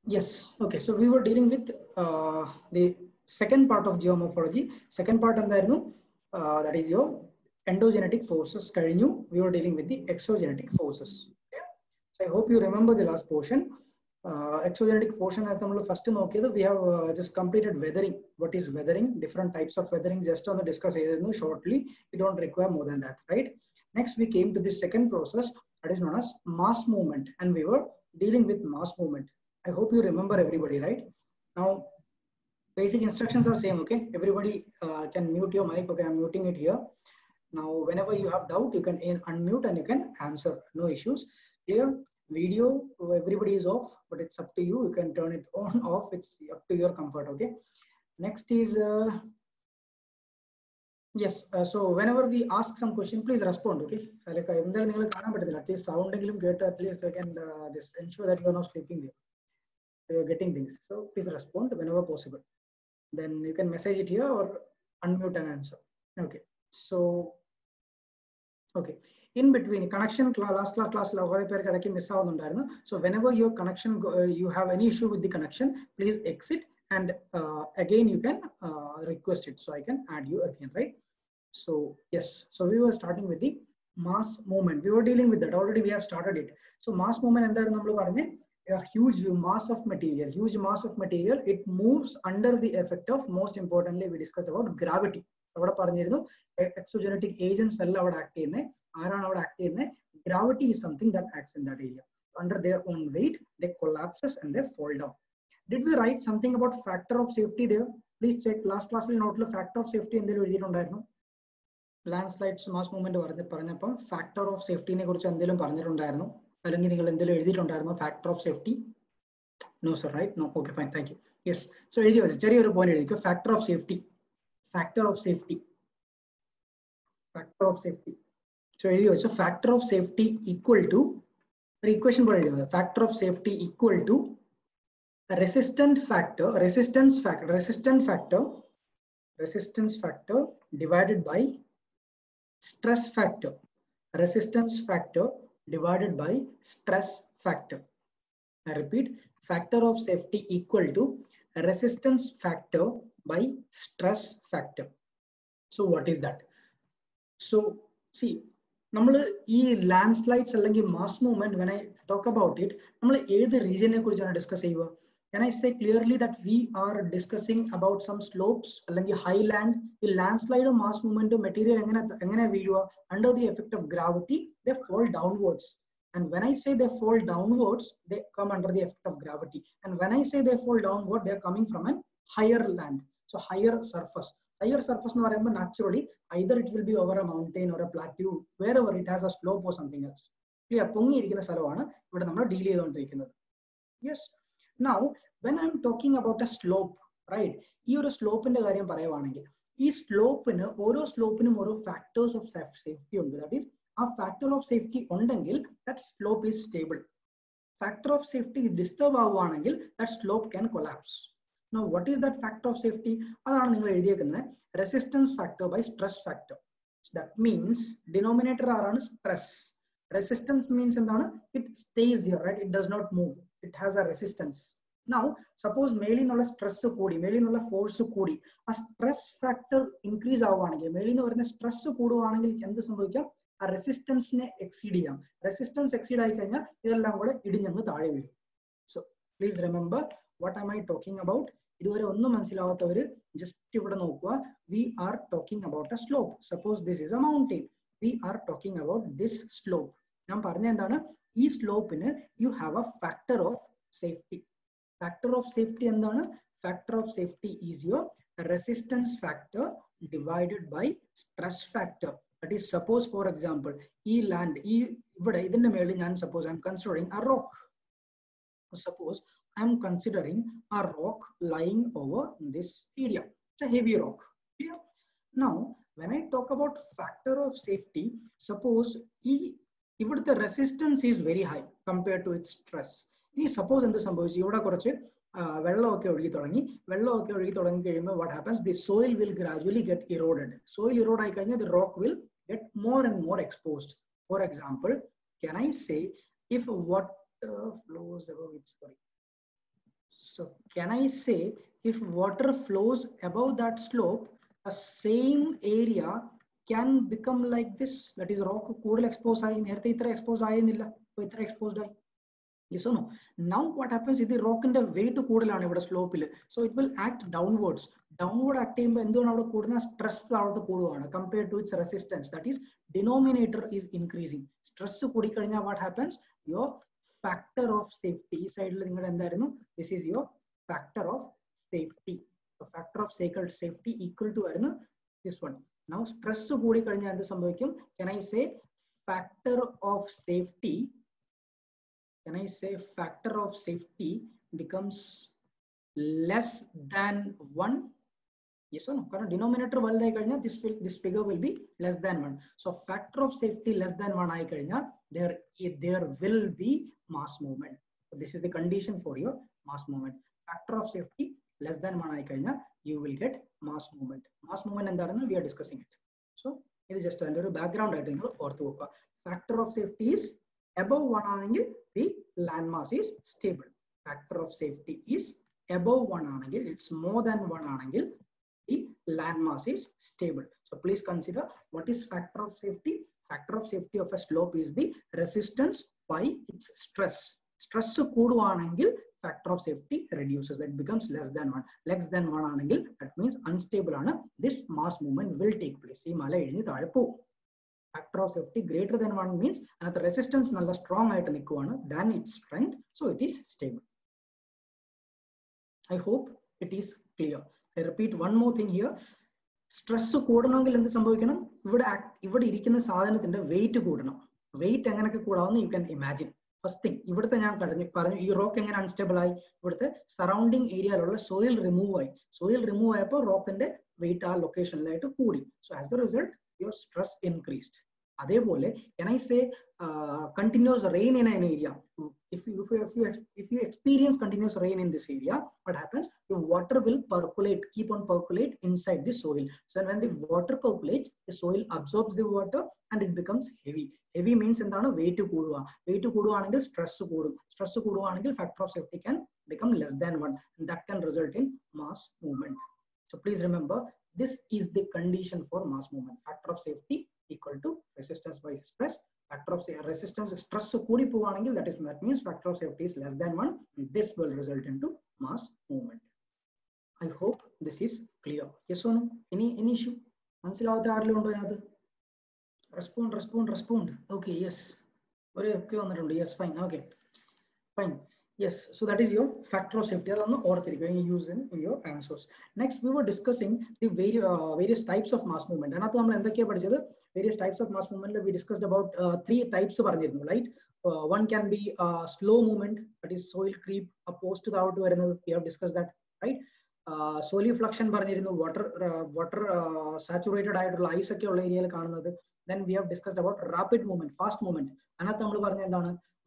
Yes. Okay. So we were dealing with the second part of geomorphology. Second part and that is your endogenetic forces. We were dealing with the exogenetic forces. Okay? So I hope you remember the last portion. Exogenetic portion at the first we have just completed weathering. What is weathering? Different types of weathering. Just on the discuss shortly. We don't require more than that, right? Next, we came to the second process that is known as mass movement, and we were dealing with mass movement. I hope you remember everybody, right? Now, basic instructions are same, okay? Everybody can mute your mic, okay? I'm muting it here. Now, whenever you have doubt, you can unmute and you can answer, no issues. Here, video, everybody is off, but it's up to you. You can turn it on, off, it's up to your comfort, okay? Next is, yes, so whenever we ask some question, please respond, okay? So, like, at least sound, at least I can this ensure that you are not sleeping there. You're getting things. So please respond whenever possible. Then you can message it here or unmute and answer. Okay. So, okay. In between connection last class, so whenever your connection, you have any issue with the connection, please exit and again you can request it. So I can add you again, right? So yes. So we were starting with the mass movement. We were dealing with that already. We have started it. So mass movement and a huge mass of material, it moves under the effect of, most importantly, we discussed about gravity. Exogenetic agents act in gravity is something that acts in that area. Under their own weight, they collapses and they fall down. Did we write something about factor of safety there? Please check. Last class we noted factor of safety in the landslides mass movement factor of safety factor of safety. No, sir, right? No. Okay, fine. Thank you. Yes. So, factor of safety. Factor of safety. Factor of safety. So, factor of safety equal to equation. Factor of safety equal to resistance factor divided by stress factor. Resistance factor divided by stress factor. I repeat, factor of safety equal to resistance factor by stress factor. So what is that? So see, landslides mass movement, when I talk about it, the region discuss. Can I say clearly that we are discussing about some slopes, highland, the landslide or mass movement of material under the effect of gravity, they fall downwards. And when I say they fall downwards, they come under the effect of gravity. And when I say they fall downward, they are coming from a higher land, so higher surface. Higher surface naturally, either it will be over a mountain or a plateau, wherever it has a slope or something else. Yes. Now, when I'm talking about a slope, right? This slope in the this slope in a factors of safety. That is, a factor of safety that slope is stable. Factor of safety disturb that slope can collapse. Now, what is that factor of safety? Resistance factor by stress factor. So that means denominator are stress. Resistance means it stays here, right? It does not move. It has a resistance. Now, suppose melinola stress koodi, melinola force koodi, a stress factor increase avanage, melino stress kodu anangil endu sambhavikam, a resistance ne exceed cheyam. Resistance exceed ayi kayna idellam kuda idinjangu thaale verum. So please remember, what am I talking about? Just we are talking about a slope. Suppose this is a mountain. We are talking about this slope. This slope you have a factor of safety. Factor of safety and factor of safety is your resistance factor divided by stress factor. That is, suppose for example, suppose I'm considering a rock. Suppose I'm considering a rock lying over this area. It's a heavy rock. Yeah. Now, when I talk about factor of safety, suppose if the resistance is very high compared to its stress. Suppose in the what happens? The soil will gradually get eroded. Soil erode, the rock will get more and more exposed. For example, can I say if what flows above it, sorry. So can I say if water flows above that slope, a same area can become like this? That is rock കൂടുതൽ expose ആയി, നേരത്തെ ഇത്ര expose ആയിരുന്നില്ല, ഇപ്പോൾ ഇത്ര exposed ആയി. Yes or no? Now what happens is the rock in the weight കൂടുതലാണ് ഇവിടെ സ്ലോപ്പിൽ, so it will act downwards. Downward act ചെയ്യുമ്പോൾ എന്തുകൊണ്ട് അവിടെ കൂടുന്ന stress അവിടെ കൂടുകയാണ് compared to its resistance, that is denominator is increasing. Stress കൂടിക്കഴിഞ്ഞാൽ what happens? Your factor of safety ഈ സൈഡിൽ നിങ്ങൾ എന്തായിരുന്നു, this is your factor of safety. So factor of safety equal to ആയിരുന്നു this one. Now stress കൂടിക്കഴിഞ്ഞാൽ എന്ത് സംഭവിക്കും? Can I say factor of safety? Can I say factor of safety becomes less than 1? Yes or no? Because denominator value kanya, this figure will be less than 1. So factor of safety less than 1 ay kanya, there will be mass movement. So this is the condition for your mass movement. Factor of safety less than 1 ay kanya, you will get mass movement. Mass movement endaranu we are discussing it. So it is just a background item ortho. Factor of safety is above 1 angle, the landmass is stable. Factor of safety is above 1 angle, it's more than 1 angle, the landmass is stable. So please consider what is factor of safety. Factor of safety of a slope is the resistance by its stress. Stress കൂടുവാണെങ്കിൽ factor of safety reduces, it becomes less than 1. Less than 1 ആണെങ്കിൽ that means unstable ആണ്, this mass movement will take place. ഈ മല ഇടിഞ്ഞ് താഴെ പോകും. Factor of safety greater than 1 means the resistance നല്ല strong ആയിട്ട് നിൽക്കുവാണ് than its strength, so it is stable. I hope it is clear. I repeat one more thing here. Stress കൂടണമെങ്കിൽ എന്ത് സംഭവിക്കണം? ഇവിടെ ഇരിക്കുന്ന സാധനത്തിന്റെ വെയിറ്റ് കൂടണം. വെയിറ്റ് എങ്ങനെയൊക്കെ കൂടാവുന്ന you can imagine. First thing, ഇവിടുത്തെ ഞാൻ പറഞ്ഞു ഈ റോക്ക് എങ്ങനെ അൺസ്റ്റേബിൾ ആയി? ഇവിടുത്തെ സറൗണ്ടിങ് ഏരിയയിലുള്ള സോയിൽ റിമൂവ് ആയി. സോയിൽ റിമൂവ് ആയപ്പോൾ റോക്കിന്റെ വെയിറ്റ് ആ ലൊക്കേഷനിലായിട്ട് കൂടി. So as a result your stress increased. അതേപോലെ can I say continuous rain in an area? If you experience continuous rain in this area, what happens? The water will keep on percolate inside the soil. So when the water percolates, the soil absorbs the water and it becomes heavy. Heavy means എന്താണ്? weight കൂടുക. weight കൂടുകയാണെങ്കിൽ stress കൂടും. stress കൂടുകയാണെങ്കിൽ factor of safety can become less than 1, and that can result in mass movement. So please remember, this is the condition for mass movement. Factor of safety equal to resistance by stress. Factor of resistance stress കൂടി പോവാണെങ്കിൽ that means factor of safety is less than 1, and this will result into mass movement. I hope this is clear. Yes or no? Any issue? മനസ്സിലാവാത്ത ആരെങ്കിലും ഉണ്ടോ അതിനകത്ത്? Respond. Okay, yes. ഒക്കെ വന്നിട്ടുണ്ട്. Yes, fine. Okay, fine. Yes, so that is your factor of safety. You use in your answers. Next, we were discussing the various types of mass movement. Various types of mass movement. We discussed about 3 types of right? One can be slow movement, that is soil creep, opposed to the outward. We have discussed that, right? Solifluction, water saturated ice area. Then we have discussed about rapid movement, fast movement.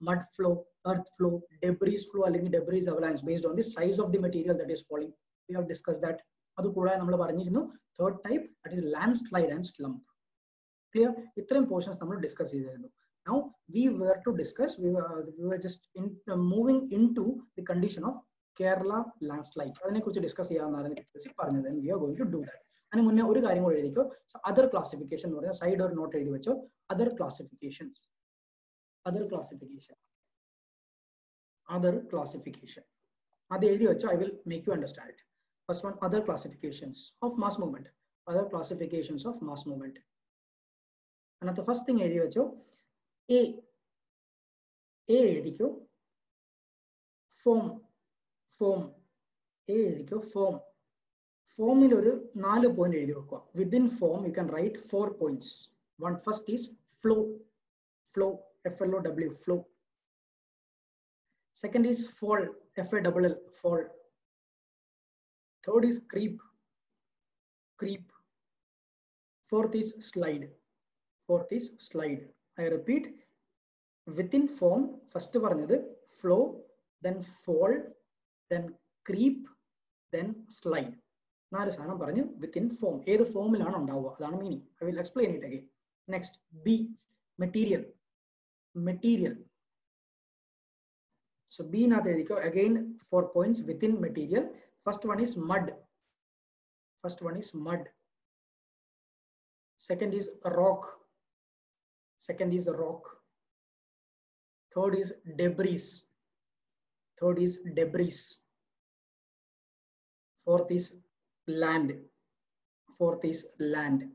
Mud flow, earth flow, debris flow, അല്ലെങ്കിൽ debris avalanche based on the size of the material that is falling. We have discussed that. അത് കൂടാതെ നമ്മൾ പറഞ്ഞിരുന്നു third type, that is landslide and slump. Clear? ഇത്രയും portions നമ്മൾ discuss ചെയ്തിരുന്നു. Now we were to discuss, we were just moving into the condition of Kerala landslide. അതിനെക്കുറിച്ച് discuss ചെയ്യാമെന്നാണ് പറഞ്ഞത്. We are going to do that. അതിന് മുന്നേ ഒരു കാര്യം കൂടി എഴുതിക്കോ. other classification എന്ന് പറഞ്ഞാൽ സൈഡ് ഒരു നോട്ട് എഴുതി വെച്ചോ. other classification. Other classification. I will make you understand it. First one, other classifications of mass movement. Other classifications of mass movement. And the first thing A form. Form il oru 4 point ezhuthi vekka. Within form you can write 4 points. One first is flow, FLOW, flow. Second is fall, FALL, fall. Third is creep. Fourth is slide. I repeat, within form, first paranjathu flow, then fall, then creep, then slide. നാല് സാധനം പറഞ്ഞു within form. ഏത് ഫോമിലാണ് ഉണ്ടാവുക അതാണ് meaning. I will explain it again. Next, B, material. So B again 4 points within material. First one is mud. First one is mud. Second is rock. Second is rock. Third is debris. Third is debris. Fourth is land. Fourth is land.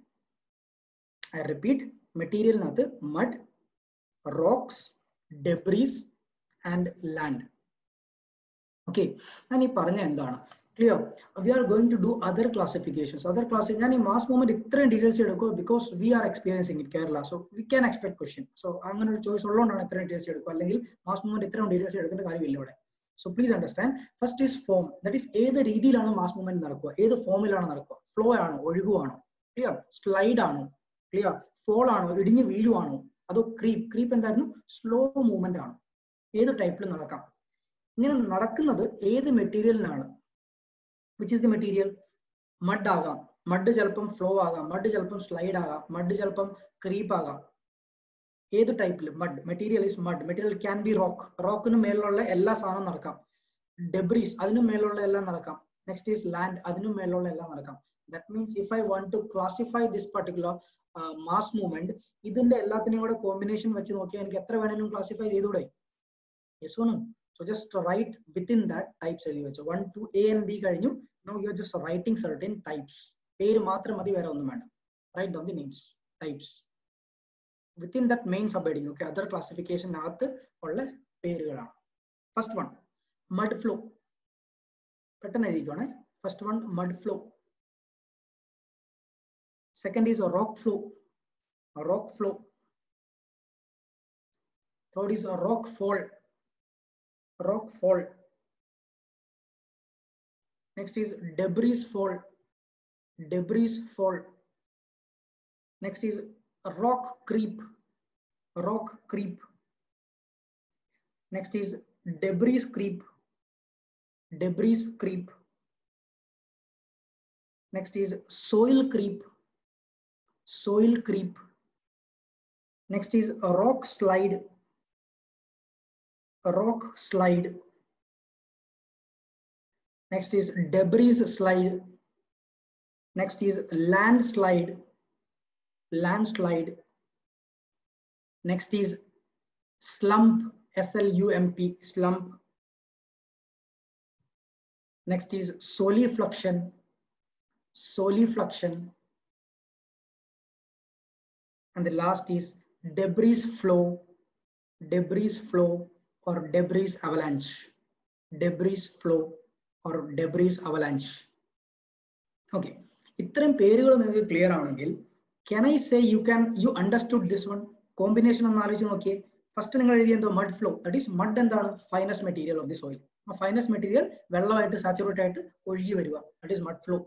I repeat, material mud, rocks, debris, and land. Okay, and clear. We are going to do other classifications. Other classifications, mass movement details because we are experiencing it in Kerala, so we can expect question. So I'm going to choose details. Mass movement details. So please understand. First is form. That is, either mass movement either form flow clear, slide clear, fall ado creep and slow movement either type material. Which is the material? Mud aga, mud jalpam flow aga, mud jalpam slide aga, mud jalpam creep aga. Either type mud. Material is mud. Material can be rock. Rock nu melolla ella saanam nadakam. Debris adinu melolla ella nadakam. Next is land adinu melolla ella nadakam. That means if I want to classify this particular mass movement, idinte ellathineയും kuda combination vechu nokkiya enikku etra venalum classify cheyidude. Yes or no? So just write within that types. 1, 2, A and B. Now you are just writing certain types. Write down the names, types. Within that main subheading, okay, other classification. First one, mud flow. First one, mud flow. Second is a rock flow. A rock flow. Third is a rock fall. Rock fall. Next is debris fall. Debris fall. Next is rock creep. Rock creep. Next is debris creep. Debris creep. Next is soil creep. Soil creep. Next is a rock slide. A rock slide. Next is debris slide. Next is landslide. Landslide. Next is slump. SLUMP. Slump. Next is solifluction. Solifluction. And the last is debris flow. Debris flow or debris avalanche. Debris flow or debris avalanche. Okay, ഇത്രയും പേരുകൾ നിങ്ങൾക്ക് clear ആണെങ്കിൽ can I say you understood this one? Combination ഒന്ന് ആലോചിച്ച് നോക്കിയേ. First നിങ്ങൾ എഴുതിയ mud flow, that is mud എന്താണ്? Finest material of the soil. Finest material വെള്ളമായിട്ട് സാച്ചുറേറ്റ് ആയിട്ട് ഒഴുകി വരിക, that is mud flow.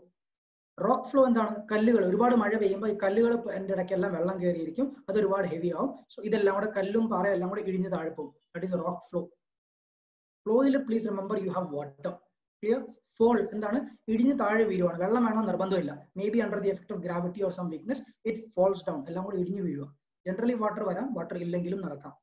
Rock flow എന്താണ്? കല്ലുകൾ ഒരുപാട് മഴ പെയ്യുമ്പോൾ ഈ കല്ലുകൾ എൻ്റെ ഇടയ്ക്കെല്ലാം വെള്ളം കയറിയിരിക്കും, അത് ഒരുപാട് ഹെവി ആവും. സോ ഇതെല്ലാം കൂടെ കല്ലും പാറയും എല്ലാം കൂടെ ഇടിഞ്ഞ് താഴെ പോകും, ദാറ്റ് ഈസ് റോക്ക് ഫ്ലോ. ഫ്ലോയിൽ please remember you have water. Clear? Fall എന്താണ്? ഇടിഞ്ഞ് താഴെ വീഴുവാണ്, വെള്ളം വേണമെന്ന് നിർബന്ധമില്ല. Maybe under the effect of gravity or some weakness it falls down, എല്ലാം കൂടെ ഇടിഞ്ഞ് വീഴുക. ജനറലി വാട്ടർ വരാം, വാട്ടർ ഇല്ലെങ്കിലും നടക്കാം.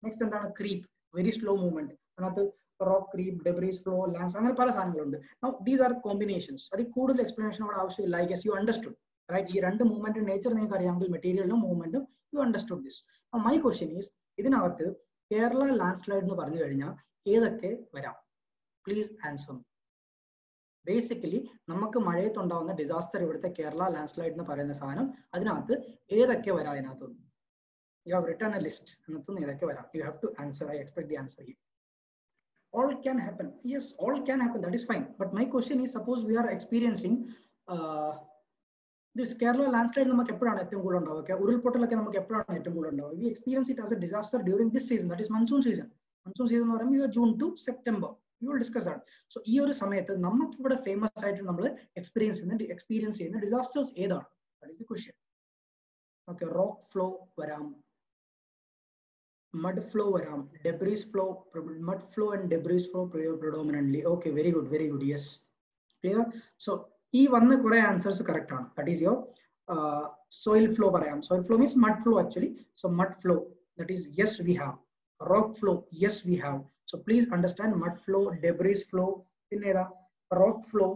നെക്സ്റ്റ് എന്താണ്? Creep, very slow movement. അതിനകത്ത് rock creep, debris flow, lands, അങ്ങനെ പല സാധനങ്ങളുണ്ട്. Now these are combinations. അതിൽ കൂടുതൽ എക്സ്പ്ലനേഷൻ അവിടെ ആവശ്യമില്ല. I guess you understood, right? ഈ രണ്ട് മൂവ്മെന്റ് നേച്ചർ നിങ്ങൾക്ക് അറിയാമെങ്കിൽ മെറ്റീരിയലിനും മൂവ്മെന്റും you understood this. Now my question is, ഇതിനകത്ത് കേരള ലാൻഡ് സ്ലൈഡ് എന്ന് പറഞ്ഞു കഴിഞ്ഞാൽ ഏതൊക്കെ വരാം? Please answer me. ബേസിക്കലി നമുക്ക് മഴയത്തുണ്ടാവുന്ന ഡിസാസ്റ്റർ ഇവിടുത്തെ കേരള ലാൻഡ് സ്ലൈഡ് എന്ന് പറയുന്ന സാധനം, അതിനകത്ത് ഏതൊക്കെ വരാം? അതിനകത്തുനിന്ന് you have written a list. അതിനകത്തുനിന്ന് ഏതൊക്കെ വരാം? You have to answer. I expect the answer here. All can happen. Yes, all can happen. That is fine. But my question is, suppose we are experiencing this Kerala landslide. We experience it as a disaster during this season. That is monsoon season. Monsoon season is June to September. We will discuss that. So, this is famous site. Experience disasters. That is the question. Okay, rock flow varam. Mud flow varam, debris flow, mud flow and debris flow predominantly. Okay, very good, yes. Clear? So ee vanna kore answers correct aanu. That is your soil flow varayam. Soil flow means mud flow actually. So mud flow, that is yes we have. Rock flow, yes we have. So please understand mud flow, debris flow, പിന്നെ ഏതാ rock flow,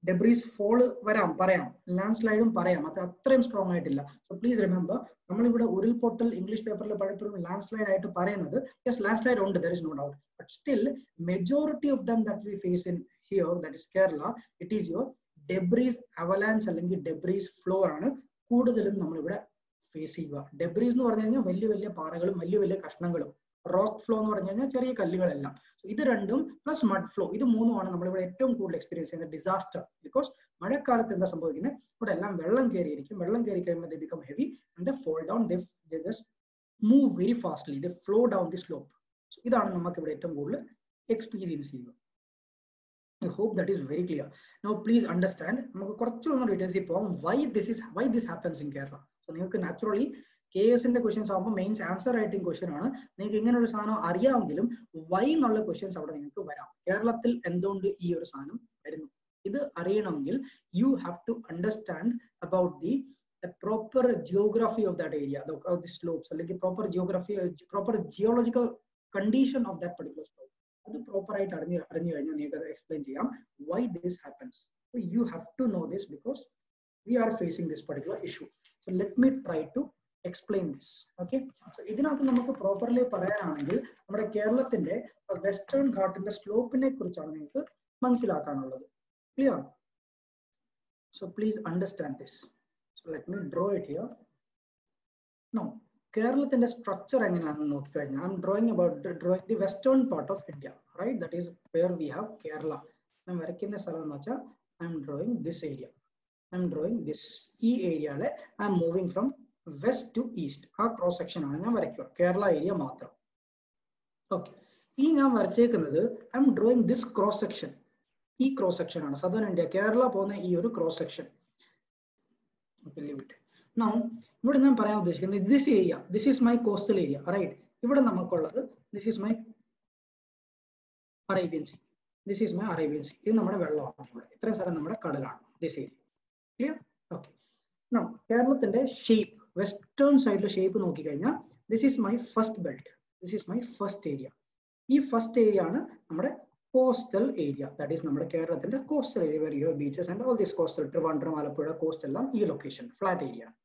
debris fall വരാം പറയാം, land സ്ലൈഡും പറയാം, അത് അത്രയും strong ആയിട്ടില്ല. So please remember, നമ്മളിവിടെ ഉരുൾപൊട്ടൽ ഇംഗ്ലീഷ് പേപ്പറിൽ പലപ്പോഴും ലാൻഡ് സ്ലൈഡ് ആയിട്ട് പറയുന്നത്, യെസ് ലാൻഡ് സ്ലൈഡ് ഉണ്ട്, there is no doubt, but still majority of them that we face in here, that is Kerala, it is your debris avalanche അല്ലെങ്കിൽ debris flow ആണ് കൂടുതലും നമ്മളിവിടെ ഫേസ് ചെയ്യുക. ഡെബ്രീസ് എന്ന് പറഞ്ഞു കഴിഞ്ഞാൽ വലിയ വലിയ പാറകളും വലിയ വലിയ കഷ്ണങ്ങളും, റോക്ക് ഫ്ലോ എന്ന് പറഞ്ഞു കഴിഞ്ഞാൽ ചെറിയ കല്ലുകളെല്ലാം. ഇത് രണ്ടും പ്ലസ് മഡ് ഫ്ലോ, ഇത് മൂന്നുമാണ് നമ്മളിവിടെ ഏറ്റവും കൂടുതൽ എക്സ്പീരിയൻസ് ചെയ്യുന്ന ഡിസാസ്റ്റർ. ബിക്കോസ് മഴക്കാലത്ത് എന്താ സംഭവിക്കുന്നത്, ഇവിടെ എല്ലാം വെള്ളം കയറിയിരിക്കും, വെള്ളം കയറി കഴിയുമ്പോൾ they become heavy and they fall down, they just move very fastly, they flow down the slope. So ഇതാണ് നമുക്ക് ഇവിടെ ഏറ്റവും കൂടുതൽ എക്സ്പീരിയൻസ് ചെയ്യുക. I hope that is very clear. Now please understand, നമുക്ക് കുറച്ചുകൂടി ഡീറ്റെയിൽസിൽ പോകാം, why this happens in Kerala. So നിങ്ങൾക്ക് നാച്ചുറലി KSന്റെ ക്വസ്റ്റ്യൻസ് ആകുമ്പോൾ മെയിൻസ് ആൻസർ റൈറ്റിംഗ് ക്വസ്റ്റ്യൻ ആണ്. നിങ്ങൾക്ക് ഇങ്ങനെ ഒരു സാധനം അറിയാമെങ്കിലും വൈ എന്നുള്ള ക്വസ്റ്റ്യൻസ് അവിടെ നിങ്ങൾക്ക് വരാം. കേരളത്തിൽ എന്തുകൊണ്ട് ഈ ഒരു സാധനം വരുന്നു, ഇത് അറിയണമെങ്കിൽ you have to understand about the proper geography of that area, the slopes, അല്ലെങ്കിൽ proper geography, proper geological condition of that particular slope. അത് പ്രോപ്പർ ആയിട്ട് അറിഞ്ഞു കഴിഞ്ഞാൽ നിങ്ങൾക്ക് അത് എക്സ്പ്ലെയിൻ ചെയ്യാം why this happens. So you have to know this because we are facing this particular issue. So let me try to explain this. Okay, so ഇതിനകത്ത് നമുക്ക് properly പറയാനാണെങ്കിൽ നമ്മുടെ കേരളത്തിന്റെ വെസ്റ്റേൺ ഘാട്ടിന്റെ സ്ലോപ്പിനെ കുറിച്ചാണ് നിങ്ങൾക്ക് മനസ്സിലാക്കാനുള്ളത്. Clear? So please understand this. So let me draw it here. Now കേരളത്തിന്റെ structure എങ്ങനെയാണെന്ന് നോക്കിക്കഴിഞ്ഞാൽ I am drawing the western part of India, right? That is where we have Kerala. ഞാൻ വരയ്ക്കുന്ന സ്ഥലം എന്ന് വെച്ചാൽ I am drawing this area. I am drawing this. ഈ ഏരിയയിലെ I am moving from west to east. ആ cross section ആണ് ഞാൻ വരയ്ക്കുക, കേരള ഏരിയ മാത്രം. ഓക്കെ, ഈ ഞാൻ വരച്ചേക്കുന്നത് I am drawing this cross section. ഈ ക്രോസ് സെക്ഷൻ ആണ് സദേൺ ഇന്ത്യ, കേരള പോകുന്ന ഈ ഒരു ക്രോസ് സെക്ഷൻ. Now ഇവിടെ ഞാൻ പറയാൻ ഉദ്ദേശിക്കുന്നത് this area, this is my coastal area, right? ഇവിടെ നമുക്കുള്ളത് this is my Arabian Sea, this is my Arabian Sea. ഇത് നമ്മുടെ വെള്ളമാണ്, ഇവിടെ ഇത്രയും സ്ഥലം നമ്മുടെ കടലാണ്, this area. Clear? Okay. Now കേരളത്തിന്റെ ഷേപ്പ്, വെസ്റ്റേൺ സൈഡിലെ ഷേപ്പ് നോക്കിക്കഴിഞ്ഞാൽ this is my first belt, this is my first area. ഈ ഫസ്റ്റ് ഏരിയ ആണ് നമ്മുടെ കോസ്റ്റൽ ഏരിയ, ദാറ്റ് ഈസ് നമ്മുടെ കേരളത്തിന്റെ coastal area, where you have beaches and all this coastal, Trivandrum, Alappuzha cost എല്ലാം ഈ ലൊക്കേഷൻ ഫ്ലാറ്റ് ഏരിയ ആണ്.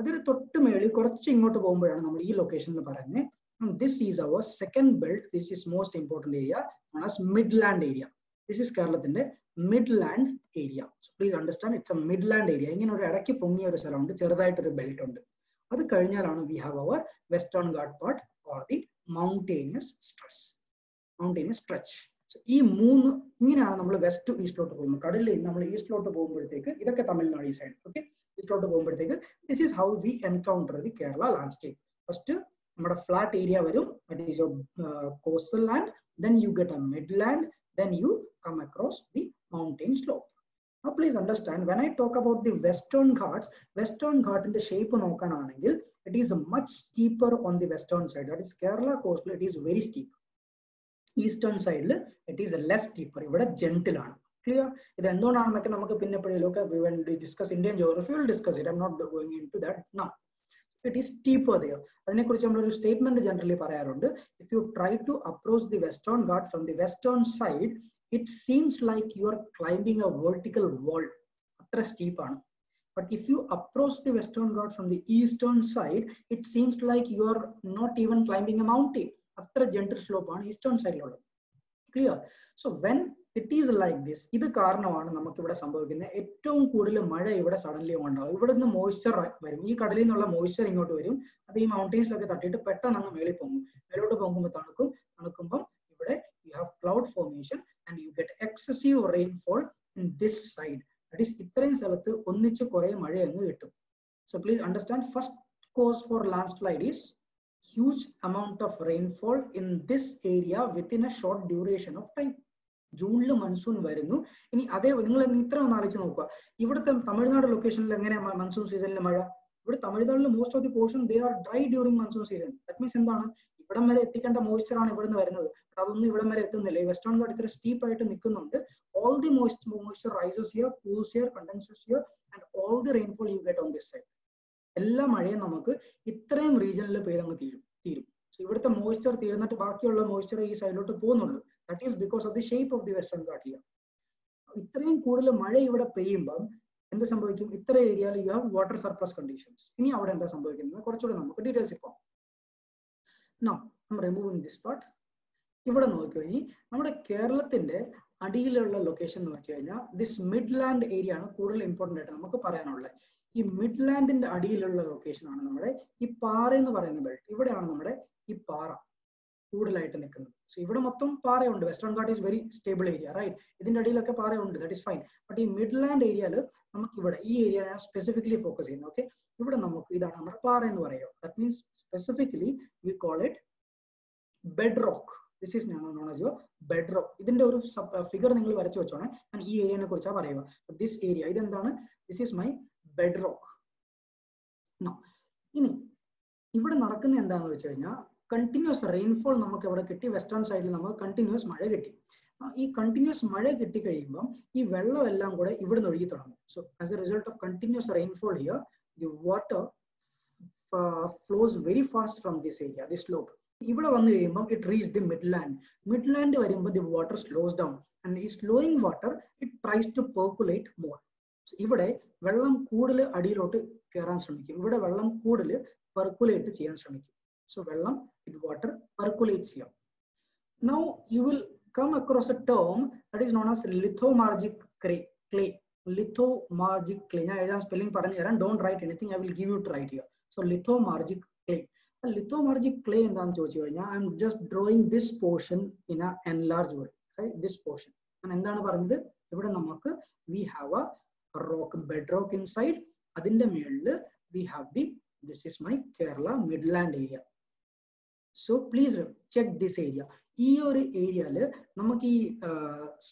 അതിന് തൊട്ട് മേളിൽ കുറച്ച് ഇങ്ങോട്ട് പോകുമ്പോഴാണ് നമ്മൾ ഈ ലൊക്കേഷനിൽ പറയുന്നത് this is our second belt, this is most important area as midland area. This is കേരളത്തിന്റെ midland area. So please understand it's a midland area. ഇങ്ങനെ ഒരു ഇടയ്ക്ക് പൊങ്ങിയ ഒരു സ്ഥലമുണ്ട്, ചെറുതായിട്ടൊരു ബെൽറ്റ് ഉണ്ട്. അത് കഴിഞ്ഞാലാണ് വി ഹാവ് അവർ വെസ്റ്റേൺ ഗാർഡ് part or the mountainous stretch. ഈ മൂന്ന് ഇങ്ങനെയാണ് നമ്മൾ വെസ്റ്റ് ടു ഈസ്റ്റിലോട്ട് പോകുന്നത്. കടലിൽ നമ്മൾ ഈസ്റ്റിലോട്ട് പോകുമ്പോഴത്തേക്ക് ഇതൊക്കെ തമിഴ്നാട് ഈ സൈഡ്, ഓക്കെ, ഈസ്റ്റിലോട്ട് പോകുമ്പോഴത്തേക്ക് this is how we encounter the Kerala landscape. First നമ്മുടെ ഫ്ലാറ്റ് ഏരിയ വരും, that is your coastal land, then you get A Midland, then you come across the mountain slope. Now please understand, when I talk about the western ghats in the shape നോക്കാനാണെങ്കിൽ it is much steeper on the western side, that is Kerala coastal, it is very steep. Eastern side it is less steeper, ഇവിടെ gentle ആണ്. Clear? ഇത് എന്തുകൊണ്ടാണെന്നൊക്കെ നമുക്ക് പിന്നെ എപ്പോഴേലൊക്കെ when we discuss Indian geography we will discuss it. I am not going into that now. It is steeper there. അതിനെക്കുറിച്ച് നമ്മളൊരു statement generally പറയാറുണ്ട്. If you try to approach the western ghat from the western side, it seems like you are climbing a vertical wall. അത്ര steep ആണ്. But if you approach the western ghat from the eastern side, it seems like you are not even climbing a mountain. അത്ര gentle slope ആണ് eastern സൈഡിലുള്ളത്. Clear? So when it is like this, ഇത് കാരണമാണ് നമുക്ക് ഇവിടെ സംഭവിക്കുന്നത് ഏറ്റവും കൂടുതൽ മഴ ഇവിടെ സഡൻലി ഉണ്ടാവും. ഇവിടെ നിന്ന് മോയ്സ്ചർ വരും, ഈ കടലിൽ നിന്നുള്ള മോയ്സ്ചർ ഇങ്ങോട്ട് വരും, അത് ഈ മൗണ്ടൈൻസിലൊക്കെ തട്ടിയിട്ട് പെട്ടെന്ന് അങ്ങ് മേളിൽ പോകും. മേലോട്ട് പോകുമ്പോൾ തണുക്കുമ്പോൾ ഇവിടെ you have cloud formation and you get excessive rainfall in this side. That is ഇത്രയും സ്ഥലത്ത് ഒന്നിച്ച് കുറെ മഴ അങ്ങ് കിട്ടും. So please understand, first cause for landslide is huge amount of rainfall in this area within a short duration of time. ജൂണിൽ monsoon വരുന്നു. ഇനി അതേ നിങ്ങൾ ഇത്ര ഒന്ന് ആലോചിച്ച് നോക്കുക, ഇവിടുത്തെ തമിഴ്നാട് ലൊക്കേഷനിൽ എങ്ങനെയാണ് മൺസൂൺ സീസണിലെ മഴ? ഇവിടെ തമിഴ്നാട്ടിൽ most of the portion they are dry during monsoon season. That means എന്താണ്, ഇവിടം വരെ എത്തിക്കേണ്ട മോയ്സ്ചർ ആണ് ഇവിടുന്ന് വരുന്നത്, അതൊന്നും ഇവിടം വരെ എത്തുന്നില്ല. ഈ വെസ്റ്റേൺ ഗാർഡ് ഇത്ര സ്റ്റീപ്പ് ആയിട്ട് നിൽക്കുന്നുണ്ട്. All the moisture rises here, cools here, condenses here and all the rainfall you get on this side. എല്ലാ മഴയും നമുക്ക് ഇത്രയും റീജിയനിൽ പെയ്തങ്ങ് തീരും. സോ ഇവിടുത്തെ മോയ്സ്ചർ തീർന്നിട്ട് ബാക്കിയുള്ള മോയ്സ്ചർ ഈ സൈഡിലോട്ട് പോകുന്നുള്ളൂ. That is because of the shape of the Western Ghat here. ഇത്രയും കൂടുതൽ മഴ ഇവിടെ പെയ്യുമ്പം എന്ത് സംഭവിക്കും? ഇത്ര ഏരിയയിൽ you have water surplus conditions. ഇനി അവിടെ എന്താ സംഭവിക്കുന്നത് കുറച്ചുകൂടെ നമുക്ക് ഡീറ്റെയിൽസ് ഇപ്പോൾ. Now I am removing this part. ഇവിടെ നോക്കിക്കഴിഞ്ഞാൽ നമ്മുടെ കേരളത്തിന്റെ അടിയിലുള്ള ലൊക്കേഷൻ എന്ന് വെച്ച് കഴിഞ്ഞാൽ ദിസ് മിഡ്ലാൻഡ് ഏരിയ ആണ് കൂടുതൽ ഇമ്പോർട്ടൻ്റ് ആയിട്ട് നമുക്ക് പറയാനുള്ളത്. ഈ മിഡ്ലാൻഡിന്റെ അടിയിലുള്ള ലൊക്കേഷൻ ആണ് നമ്മുടെ ഈ പാറ എന്ന് പറയുന്ന ബെൽറ്റ്. ഇവിടെയാണ് നമ്മുടെ ഈ പാറ കൂടുതലായിട്ട് നിൽക്കുന്നത്. സോ ഇവിടെ മൊത്തം പാറയുണ്ട്. Western Ghat is very stable area, right? ഇതിന്റെ അടിയിലൊക്കെ പാറയുണ്ട്, ദാറ്റ് ഈസ് ഫൈൻ. ബട്ട് ഈ മിഡ്ലാൻഡ് ഏരിയയിൽ നമുക്ക് ഇവിടെ ഈ ഏരിയ ഞാൻ സ്പെസിഫിക്കലി ഫോക്കസ് ചെയ്യുന്നത്. ഓക്കെ, ഇവിടെ നമുക്ക് ഇതാണ് നമ്മുടെ പാറ എന്ന് പറയുക. That means specifically we call it bed rock. This is known as your bed rock. ഇതിന്റെ ഒരു ഫിഗർ നിങ്ങൾ വരച്ചു വെച്ചോണേ. ഞാൻ ഈ ഏരിയനെ കുറിച്ചാണ് പറയുക. ദിസ് ഏരിയ ഇതെന്താണ്? This is my bed rock. ഇനി ഇവിടെ നടക്കുന്ന എന്താണെന്ന് വെച്ച് കഴിഞ്ഞാൽ കണ്ടിന്യൂസ് റെയിൻഫോൾ നമുക്ക് ഇവിടെ കിട്ടി. വെസ്റ്റേൺ സൈഡിൽ നമുക്ക് കണ്ടിന്യൂസ് മഴ കിട്ടി. ഈ കണ്ടിന്യൂസ് മഴ കിട്ടി കഴിയുമ്പം ഈ വെള്ളം എല്ലാം കൂടെ ഇവിടെ നിന്ന് ഒഴുകി തുടങ്ങും. So as a result of continuous rainfall here the water flows very fast from this area, this slope. ഇവിടെ വന്നു കഴിയുമ്പം it reach the midland. Midland വരുമ്പോൾ the water slows down and ഈ slowing water it tries to percolate more. ഇവിടെ വെള്ളം കൂടുതൽ അടിയിലോട്ട് കയറാൻ ശ്രമിക്കും. ഇവിടെ വെള്ളം കൂടുതൽ പെർക്കുലേറ്റ് ചെയ്യാൻ ശ്രമിക്കും. So വെള്ളം water percolates here. Now you will come across a term that is known as lithomargic clay. Lithomargic clay. ഞാൻ എഴുതാൻ സ്പെല്ലിംഗ് പറഞ്ഞു തരാം. Don't write anything. I will give you to write here. So lithomargic clay. Lithomargic clay എന്താണെന്ന് ചോദിച്ചു കഴിഞ്ഞാൽ I am just drawing this portion in a enlarged way. Right? This portion. ഞാൻ എന്താണ് പറഞ്ഞത്? ഇവിടെ നമുക്ക് we have a rock, bedrock inside. അതിന്റെ മേളിൽ we have this is my Kerala midland area. So please check this area. ഈ ഒരു ഏരിയയില് നമുക്ക് ഈ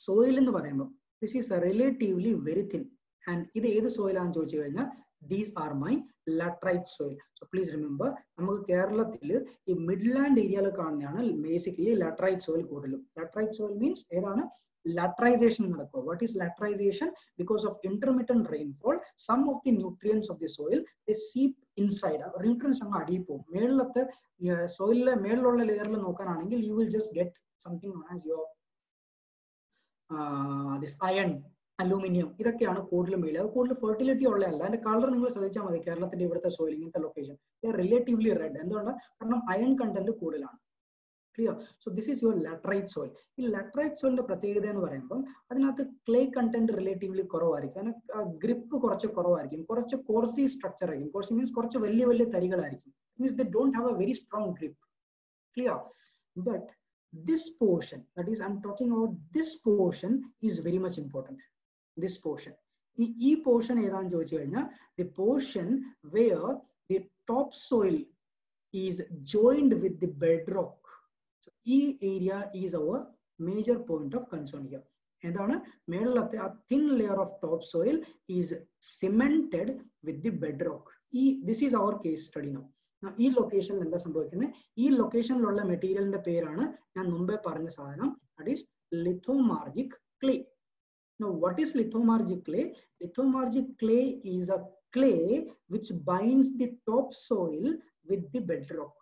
സോയിൽ എന്ന് പറയുമ്പോൾ this is relatively very thin. And ഇത് ഏത് സോയിലാണെന്ന് ചോദിച്ചു കഴിഞ്ഞാൽ these are my laterite soil. So please remember നമുക്ക് കേരളത്തിൽ ഈ മിഡ്ലാൻഡ് ഏരിയയിൽ കാണുന്നതാണ് ബേസിക്കലി laterite soil കൂടുതലും. Laterite soil means ഏതാണ്? Laterization നടക്കുക. What is laterization? Because of intermittent rainfall, some of the nutrients of the soil they seep inside. Nutrients അങ്ങ് അടിയിൽ പോകും. മേളിലത്തെ സോയിലിലെ മേളിലുള്ള ലെയറിൽ നോക്കാനാണെങ്കിൽ you will just get something known as your this iron, aluminium. ഇതൊക്കെയാണ് കൂടുതൽ മേളിൽ. അത് കൂടുതൽ ഫെർട്ടിലിറ്റി ഉള്ളതല്ല. അതിന്റെ കളർ നിങ്ങൾ ശ്രദ്ധിച്ചാൽ മതി. കേരളത്തിന്റെ ഇവിടുത്തെ സോയിൽ ഇങ്ങനത്തെ ലൊക്കേഷൻ റിലേറ്റീവ്ലി റെഡ്. എന്തുകൊണ്ടാണ്? കാരണം അയൺ കണ്ടന്റ് കൂടുതലാണ്. Clear? So this is your laterite soil. ഈ laterite soil പ്രത്യേകത എന്ന് പറയുമ്പോൾ അതിനകത്ത് ക്ലേ കണ്ടന്റ് റിലേറ്റീവ്ലി കുറവായിരിക്കും. ഗ്രിപ്പ് കുറച്ച് കുറവായിരിക്കും. കുറച്ച് കോർസി സ്ട്രക്ചർ ആയിരിക്കും. കോർസി മീൻസ് കുറച്ച് വലിയ വലിയ തരികളായിരിക്കും. Means they don't have a very strong grip. Clear? But this portion, that is I'm talking about this portion is very much important. This portion. ഈ portion ഏതാണെന്ന് ചോദിച്ചു കഴിഞ്ഞാൽ the portion where the topsoil is joined with the bedrock. ഈ area is our major point of concern here. എന്താണ്? മേളിലത്തെ ആ thin layer of top soil is cemented with the bedrock. This is our case study now. ഈ ലൊക്കേഷനിൽ എന്താ സംഭവിക്കുന്നത്? ഈ ലൊക്കേഷനിലുള്ള മെറ്റീരിയലിന്റെ പേരാണ് ഞാൻ മുമ്പേ പറഞ്ഞ സാധനം. That is lithomargic clay. Now what is lithomargic clay? Lithomargic clay is a clay which binds the topsoil with the bedrock.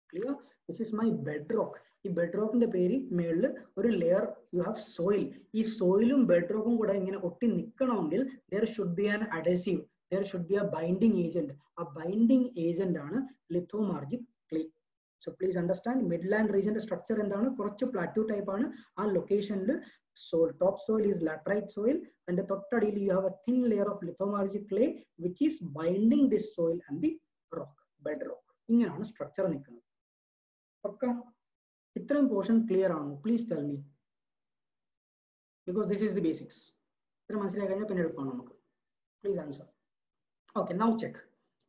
Clear? This is my bedrock. ഈ ബെഡ്റോക്കിന്റെ പേര് മേളിൽ ഒരു ലെയർ യു ഹാവ് സോയിൽ. ഈ സോയിലും ബെഡ്റോക്കും കൂടെ ഇങ്ങനെ ഒട്ടി നിൽക്കണമെങ്കിൽ there should be an adhesive, there should be a binding agent. ആ ബൈൻഡിങ് ഏജന്റ് ആണ് lithomargic clay. So please understand midland region structure എന്താണ്? കുറച്ച് പ്ലാറ്റ്യൂ ടൈപ്പ് ആണ്. ആ ലൊക്കേഷനിൽ top soil is laterite soil. അതിന്റെ തൊട്ടടിയിൽ you have a thin layer of lithomargic clay which is binding this soil and the rock, bedrock. ഇങ്ങനെയാണ് structure നിൽക്കുന്നത്. Okay, ഇത്രയും portion clear ആണോ? Please tell me. Because this is the basics. ഇത്ര മനസ്സിലാക്കി കഴിഞ്ഞാൽ പിന്നെ എളുപ്പമാണ് നമുക്ക്. Please answer. Okay, now check.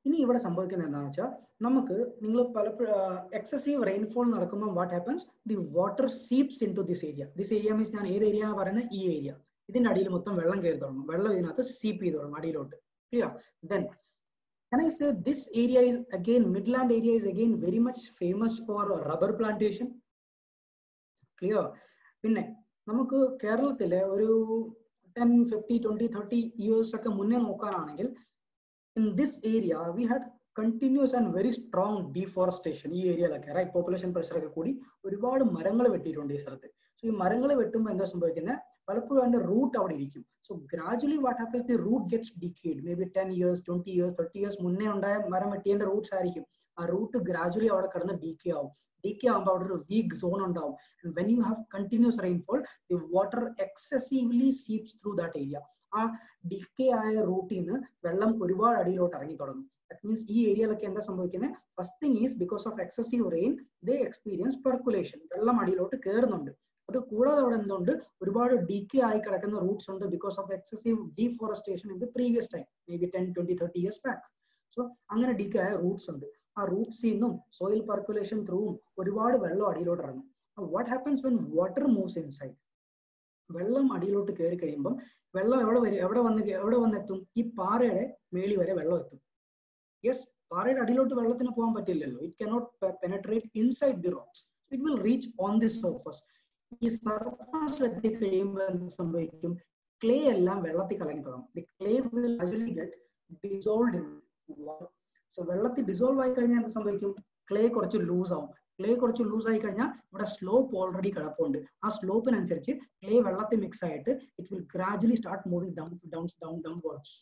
ഇനി ഇവിടെ സംഭവിക്കുന്നത് എന്താണെന്ന് വെച്ചാൽ നമുക്ക് നിങ്ങൾ പലപ്പോഴും എക്സസീവ് റെയിൻഫോൾ നടക്കുമ്പോൾ what happens? The water seeps in to this area. This area means ഞാൻ ഏത് ഏരിയ പറയുന്നത്? ഈ ഏരിയ. ഇതിന്റെ അടിയിൽ മൊത്തം വെള്ളം കയറി തുടങ്ങും. വെള്ളം ഇതിനകത്ത് സീപ്പ് ചെയ്ത് തുടങ്ങും അടിയിലോട്ട്. Clear? Then can I say this area is again, midland area is again very much famous for rubber plantation? Clear? പിന്നെ നമുക്ക് കേരളത്തിലെ ഒരു 10, 50, 20, 30 years ഒക്കെ മുന്നേ നോക്കാനാണെങ്കിൽ in this area we had continuous and very strong deforestation ഈ ഏരിയയിലൊക്കെ, right, population pressure ഒക്കെ കൂടി ഒരുപാട് മരങ്ങൾ വെട്ടിയിട്ടുണ്ട് ഈ സ്ഥലത്ത്. സോ ഈ മരങ്ങൾ വെട്ടുമ്പോൾ എന്താ സംഭവിക്കുന്നത്, പലപ്പോഴും അതിന്റെ റൂട്ട് അവിടെ ഇരിക്കും. So gradually what happens, the root gets decayed. Maybe 10 years 20 years 30 years മുന്നേ ഉണ്ടായ മരം വെട്ടിയതിന്റെ റൂട്ട്സ് ആയിരിക്കും. ആ റൂട്ട് ഗ്രാജുവലി അവിടെ കിടന്ന് ഡീക്കേ ആവും. ഡീക്കേ ആകുമ്പോൾ അവിടെ ഒരു വീക്ക് സോൺ ഉണ്ടാവും. And when you have continuous rainfall, the water excessively seeps through that area. ആ ഡീക്കേ ആയ റൂട്ടിൽ നിന്ന് വെള്ളം ഒരുപാട് അടിയിലോട്ട് ഇറങ്ങി തുടങ്ങും. That means ഈ ഏരിയയിലൊക്കെ എന്താ സംഭവിക്കുന്നത്, first thing is because of excessive rain they experience percolation, വെള്ളം അടിയിലോട്ട് കയറുന്നുണ്ട്. അത് കൂടാതെ അവിടെ എന്തുണ്ട്, ഒരുപാട് ഡീക്കേ ആയി കിടക്കുന്ന റൂട്ട്സ് ഉണ്ട് because of excessive deforestation in the previous time, may be 10 20 30 years back. So അങ്ങനെ ഡീക്കേ ആയ റൂട്ട്സ് ഉണ്ട്. ആ റൂട്ട്സിൽ നിന്നും സോയിൽ പെർക്കുലേഷൻ ത്രൂവും ഒരുപാട് വെള്ളം അടിയിലോട്ട് ഇറങ്ങും. What happens when water moves inside, വെള്ളം അടിയിലോട്ട് കയറി കഴിയുമ്പം വെള്ളം എവിടെ വന്നെത്തും, ഈ പാറയുടെ മേളി വരെ വെള്ളം എത്തും. യെസ്, പാറയുടെ അടിയിലോട്ട് വെള്ളത്തിന് പോകാൻ പറ്റില്ലല്ലോ. It cannot penetrate inside the rocks. It will reach on the surface. ഈ സർഫസിലെത്തി കഴിയുമ്പോൾ എന്ത് സംഭവിക്കും, ക്ലേ എല്ലാം വെള്ളത്തിൽ കലങ്ങി തുടങ്ങും. The clay will actually get dissolved in water. So വെള്ളത്തിൽ ഡിസോൾവ് ആയി കഴിഞ്ഞാൽ എന്ത് സംഭവിക്കും, ക്ലേ കുറച്ച് ലൂസ് ആവും. ക്ലേ കുറച്ച് ലൂസ് ആയി കഴിഞ്ഞാൽ ഇവിടെ സ്ലോപ്പ് ഓൾറെഡി കിടപ്പുണ്ട്. ആ സ്ലോപ്പിനനുസരിച്ച് ക്ലേ വെള്ളത്തിൽ മിക്സ് ആയിട്ട് it will gradually start moving downwards.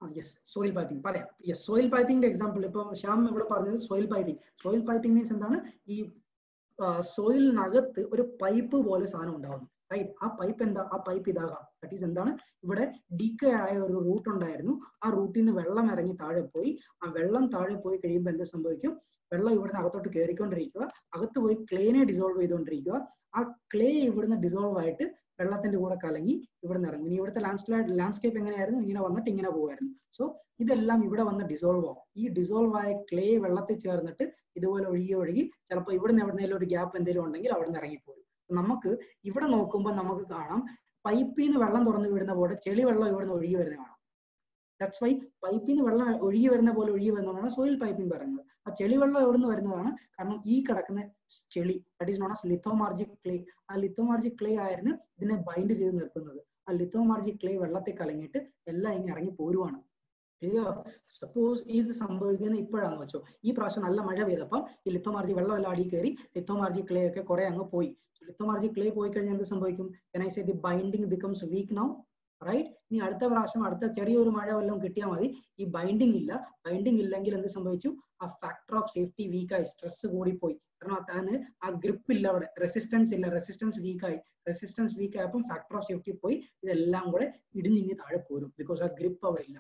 Yes, soil piping പറയാം. യെസ്, സോയിൽ പൈപ്പിംഗിന്റെ എക്സാമ്പിൾ ഇപ്പൊ ശ്യാം ഇവിടെ പറഞ്ഞത് soil piping. Soil piping means എന്താണ്, ഈ സോയിലിനകത്ത് ഒരു പൈപ്പ് പോലെ സാധനം ഉണ്ടാവുന്നു, റൈറ്റ്. ആ പൈപ്പ് എന്താ, ആ പൈപ്പ് ഇതാകാം. ദാറ്റ് ഈസ് എന്താണ്, ഇവിടെ ഡീക്കേ ആയ ഒരു റൂട്ട് ഉണ്ടായിരുന്നു. ആ റൂട്ടിൽ നിന്ന് വെള്ളം ഇറങ്ങി താഴെ പോയി. ആ വെള്ളം താഴെ പോയി കഴിയുമ്പോൾ എന്ത് സംഭവിക്കും, വെള്ളം ഇവിടുന്ന് അകത്തോട്ട് കയറിക്കൊണ്ടിരിക്കുക, അകത്ത് പോയി ക്ലേനെ ഡിസോൾവ് ചെയ്തുകൊണ്ടിരിക്കുക. ആ ക്ലേ ഇവിടുന്ന് ഡിസോൾവ് ആയിട്ട് വെള്ളത്തിന്റെ കൂടെ കലങ്ങി ഇവിടുന്ന് ഇറങ്ങും. ഇനി ഇവിടുത്തെ ലാൻഡ്സ്കേപ്പ് എങ്ങനെയായിരുന്നു, ഇങ്ങനെ വന്നിട്ട് ഇങ്ങനെ പോകുമായിരുന്നു. സോ ഇതെല്ലാം ഇവിടെ വന്ന് ഡിസോൾവ് ആവും. ഈ ഡിസോൾവ് ആയ ക്ലേ വെള്ളത്തിൽ ചേർന്നിട്ട് ഇതുപോലെ ഒഴുകി ചിലപ്പോൾ ഇവിടുന്ന് എവിടെന്നെങ്കിലും ഒരു ഗ്യാപ്പ് എന്തെങ്കിലും ഉണ്ടെങ്കിൽ അവിടെ നിന്ന് ഇറങ്ങിപ്പോരും. നമുക്ക് ഇവിടെ നോക്കുമ്പോൾ നമുക്ക് കാണാം, പൈപ്പിൽ നിന്ന് വെള്ളം തുറന്നു വിടുന്ന പോലെ ചെളി വെള്ളം ഇവിടുന്ന് ഒഴുകി വരുന്ന കാണാം. ദാറ്റ്സ് വൈ പൈപ്പിൽ നിന്ന് വെള്ളം ഒഴുകി വരുന്ന പോലെ ഒഴുകി വരുന്നതാണ് സോയിൽ പൈപ്പിംഗ് പറയുന്നത്. ആ ചെളി വെള്ളം എവിടെ നിന്ന് വരുന്നതാണ്, കാരണം ഈ കിടക്കുന്ന ചെളി, that is known as lithomargic clay. ആ ലിത്തോമാർജിക് ക്ലേ ആയിരുന്നു ഇതിനെ ബൈൻഡ് ചെയ്ത് നിർത്തുന്നത്. ആ ലിത്തോമാർജിക് ക്ലേ വെള്ളത്തിൽ കലങ്ങിയിട്ട് എല്ലാം ഇങ്ങനെ ഇറങ്ങി പോരുവാണ്. സപ്പോസ് ഇത് സംഭവിക്കുന്ന ഇപ്പോഴാന്ന് വെച്ചോ, ഈ പ്രാവശ്യം നല്ല മഴ പെയ്തപ്പം ഈ ലിത്തോമാർജി വെള്ളം എല്ലാം അടി കയറി ലിത്തോമാർജി ക്ലേ ഒക്കെ കുറെ അങ്ങ് പോയി. ലിത്തോമാർജി ക്ലേ പോയി കഴിഞ്ഞാൽ എന്ത് സംഭവിക്കും, can I say the binding becomes weak now, right? ഇനി അടുത്ത പ്രാവശ്യം അടുത്ത ചെറിയൊരു മഴ വല്ലതും കിട്ടിയാൽ മതി. ഈ ബൈൻഡിങ് ഇല്ലെങ്കിൽ എന്ത് സംഭവിച്ചു, ആ ഫാക്ടർ ഓഫ് സേഫ്റ്റി വീക്കായി, സ്ട്രെസ് കൂടിപ്പോയി. കാരണം അതിന് ആ ഗ്രിപ്പ് ഇല്ല, അവിടെ റെസിസ്റ്റൻസ് ഇല്ല, റെസിസ്റ്റൻസ് വീക്ക് ആയപ്പോൾ ഫാക്ടർ ഓഫ് സേഫ്റ്റി പോയി. ഇതെല്ലാം കൂടെ ഇടിഞ്ഞിങ്ങി താഴെ പോരും ബിക്കോസ് ആ ഗ്രിപ്പ് അവിടെ ഇല്ല.